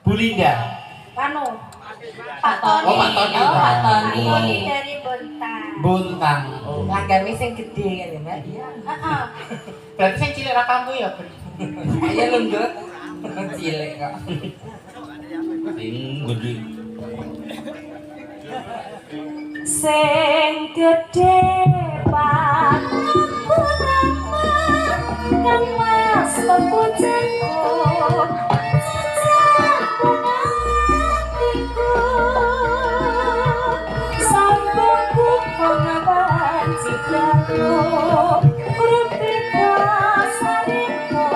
Bu Linda. anu Pak Toni. Oh, Pak Toni. Oh, Pak Pak Toni. Toni. Dari Bontang. Bontang. Langgame sing gedhe kan ya, Mbak. Heeh. Berarti saya cilik rakamu ya, Bro? Ayo lungguh. Cilik kok. Sing gede. Sing gedhe Pak kan mas pepujanku sambung kupongan citraku uripku sariku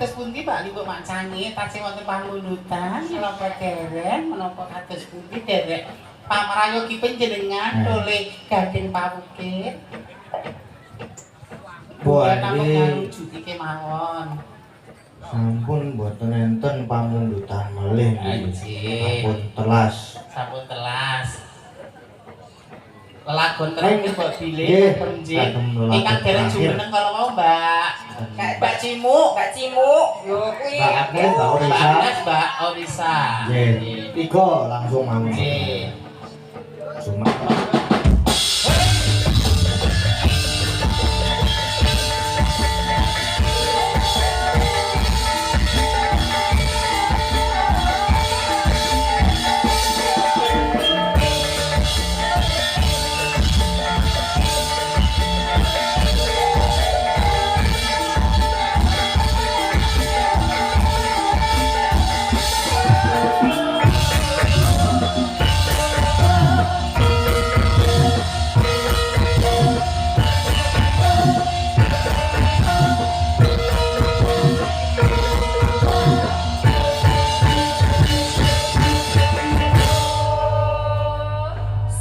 kados pundi Mbak Limbo Mancani tasih wonten pamundutan menapa keren menapa kados pundi derek pamrayogi panjenengan oleh Gading Pawukit. Buat namung ini ngarujuki kemawon. sampun mboten enten pamundutan malih nggih. Anjir. Sampun telas. Sampun telas. Lelagon terakhir Mbak Bilih Nggih, penjing. kagem lelagon Ingkang dereng terakhir. jumeneng kalau mau Mbak. Mbak Cimuk. Mbak Cimuk. Yo kuwi. Mbak Agnes, Mbak Mbak Orisa. Agnes, Mbak Orisa. Nggih. Tiga langsung mawon. Nggih. Cuma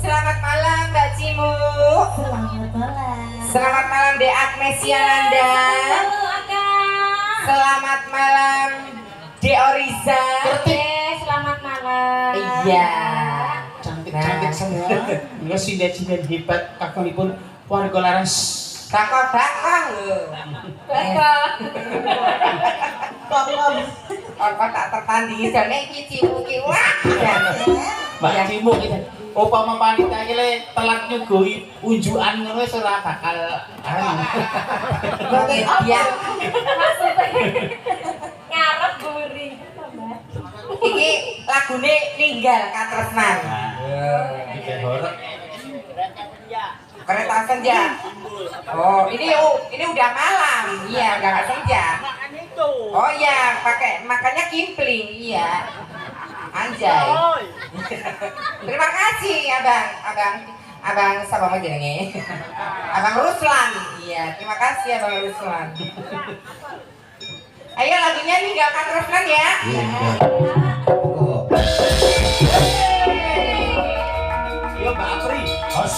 Selamat malam Mbak Cimuk. Selamat malam. Selamat malam Dek Agnes Yananda. Halo Akang. Selamat malam Dek Orisa. Oke, selamat malam. Iya. Cantik-cantik Nah. semua. Nggak sinden-sinden hebat kakonipun warga laras. Bakal-bakal lho. Kok tak tertandingi jane iki Cimuk ki wah. Mbak Cimuk iki. Upama panitia iki le telat nyugoi unjukan ngono wis ora bakal Iya. Ngarep guri. Iki lagune Ninggal Katresnan. Bikin horor. Kereta senja. Oh, ini udah malam. Iya, udah nggak senja. Oh iya, pakai makanya kimpling. Iya. Anjay. Terima kasih, Abang siapa lagi jenenge? Abang Ruslan. Iya, terima kasih Abang Ruslan. Ayo lagunya Ninggalkan Ruslan ya. Oh. Yo Mbak Apri. Hos.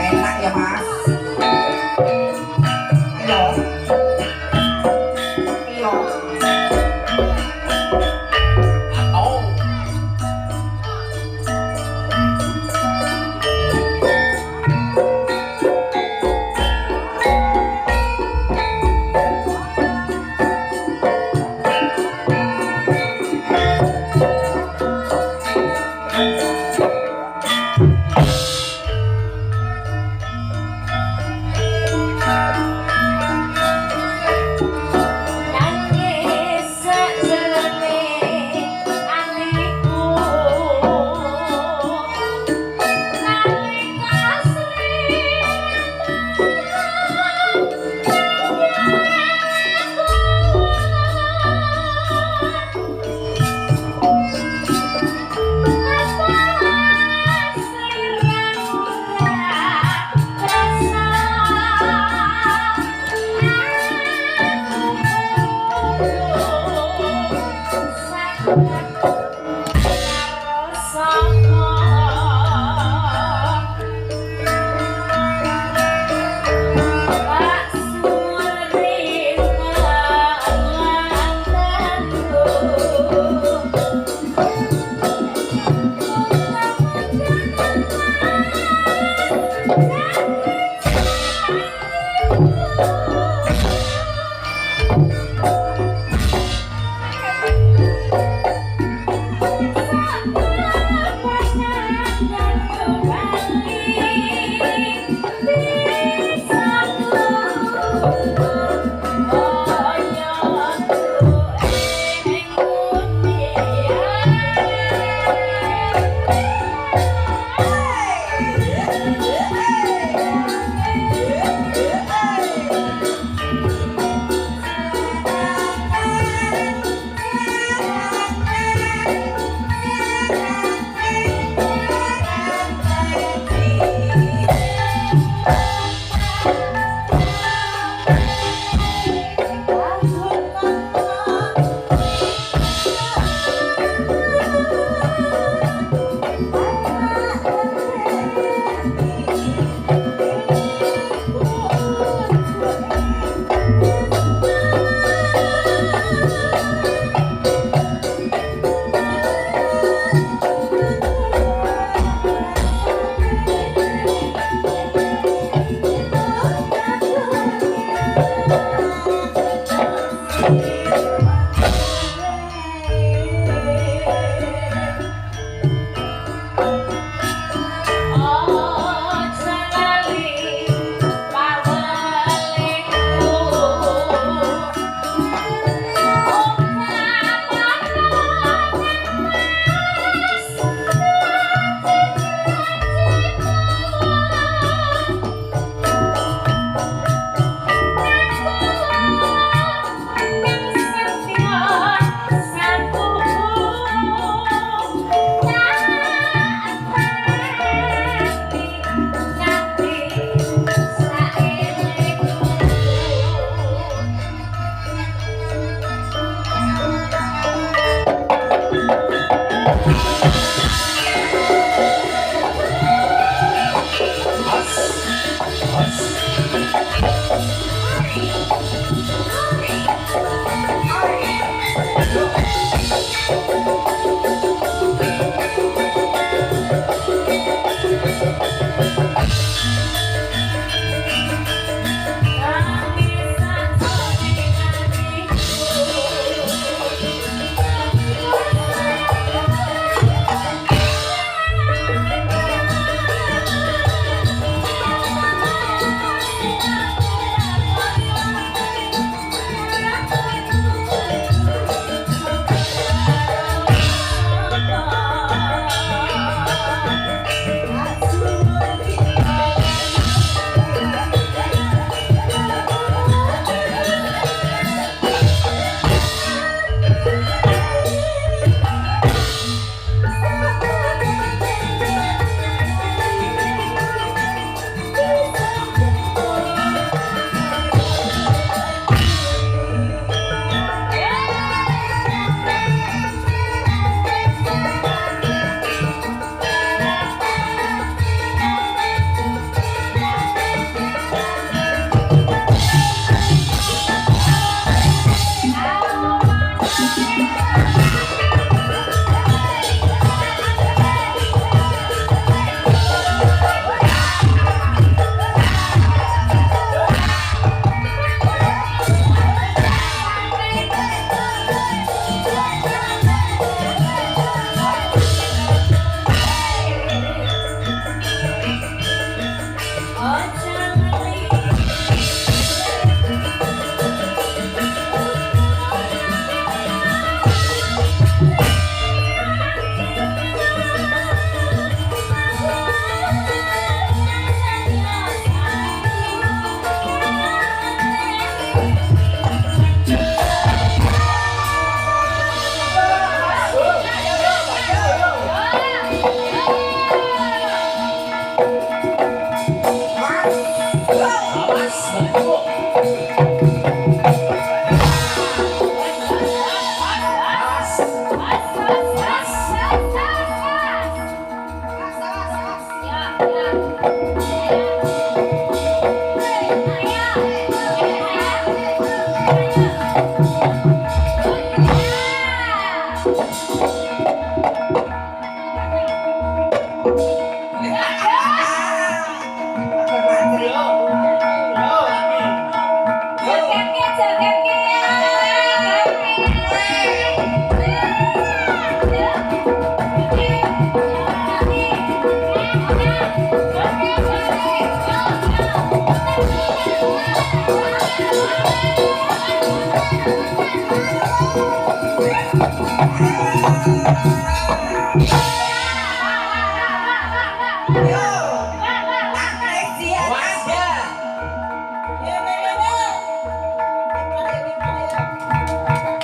Enak ya Mas. Ayo. Ayo. Nangis sakjane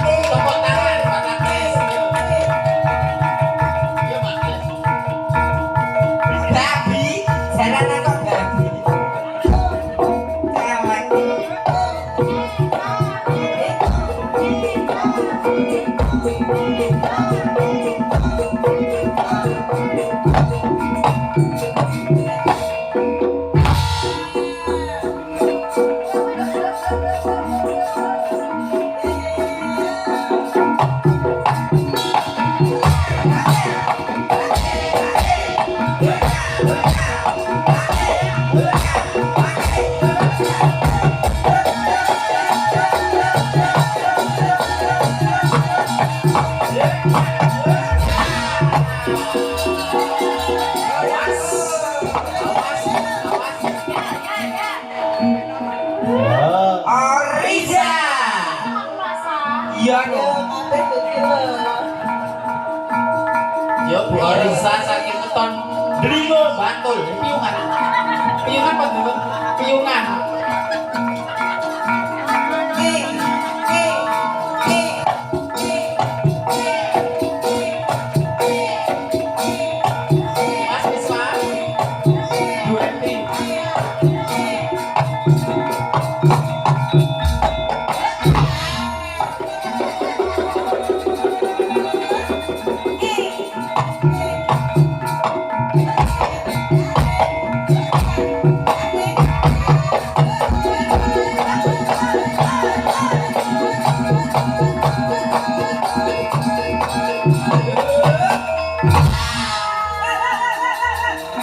Tepuk tangan, Pak Kakis. Iya, Pak Kakis. Babi, jalanan kok babi. Cewek. Oriza. Iya dong. Yo, Bu Orisa saking keton Dringo Bantul, piungan. Piungan apa dulu? Piungan. Mas Wisma. UMP.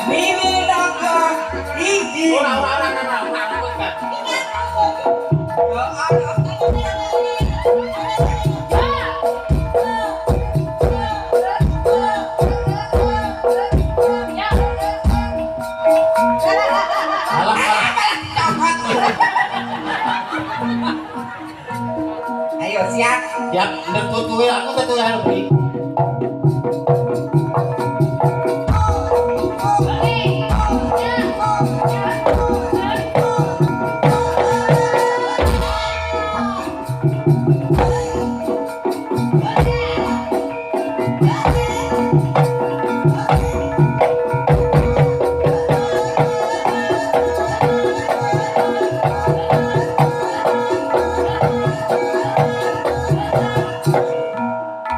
Bibi nongkrong gigi. Ora. Alah. Ayo siap. Ya, nek tuwe aku tetu ya lebih.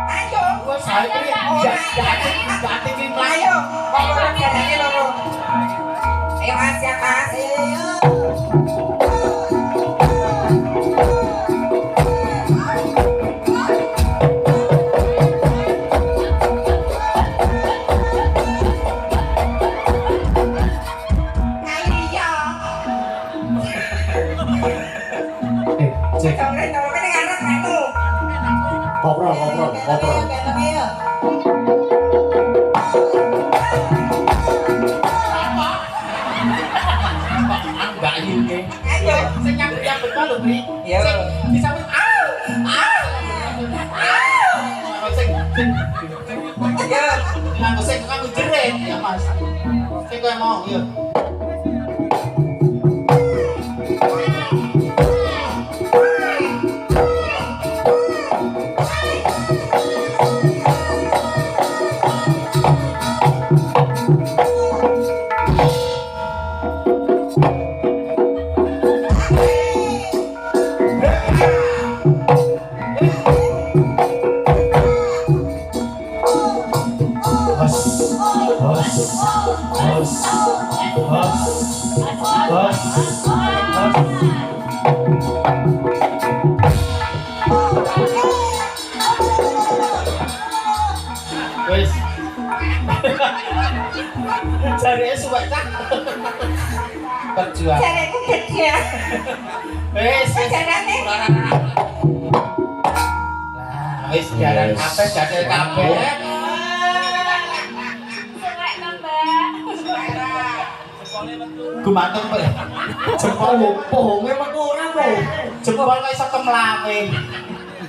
Ayo. Saya ini jati Ayo. Kalau jalannya loro. Ayo Mas, siap Mas. Ayo. Cek. Jangan nolongin dengan anak kamu. Ngobrol. enggak ini. Ayo. Sing nyambut lho, Bri. Iya. Sing disambut Sing Ayo. nganggo jerit ya, Mas. Sing kowe mau, ya. Jare suwek cak. Perjuangan. Jareku gede. Wis Jarane. Lah, wis jalan kabeh jadil kabeh. Suwek to, Mbak. Gumantung kok. Jempol pohonge metu ora po. Jempol kok iso kemlawe.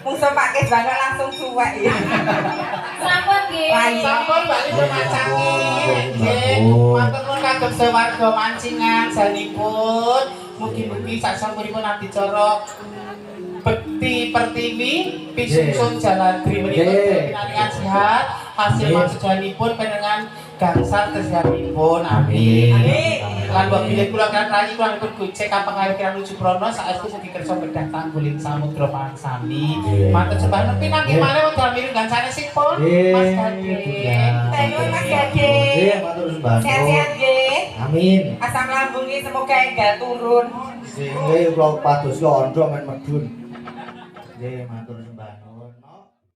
Musuh pakai banget langsung suwek ya. Sampun nggih. Sampun bali rumacangi. Nggih, matur nuwun kagem sewarga mancingan sanipun. Mugi-mugi sasampunipun adicara bekti pertiwi pisungsun jaladri menika pinaringan sehat hasil maksudipun panjenengan gangsal kesehatan amin. Lan mbok bilih kula kan rayi kula pun gojek kapangayo kirang nuju prana saestu mugi kersa bedah tangguling samudra pangsami. Matur sembah nepi nangge malih wekdal miring gangsane sipun Mas Gade. Terima Mas Gade. Nggih, matur sembah. Sehat-sehat nggih. Amin. Asam lambung iki semoga enggak turun. Nggih, kula pados londo men medun. Nggih, matur sembah.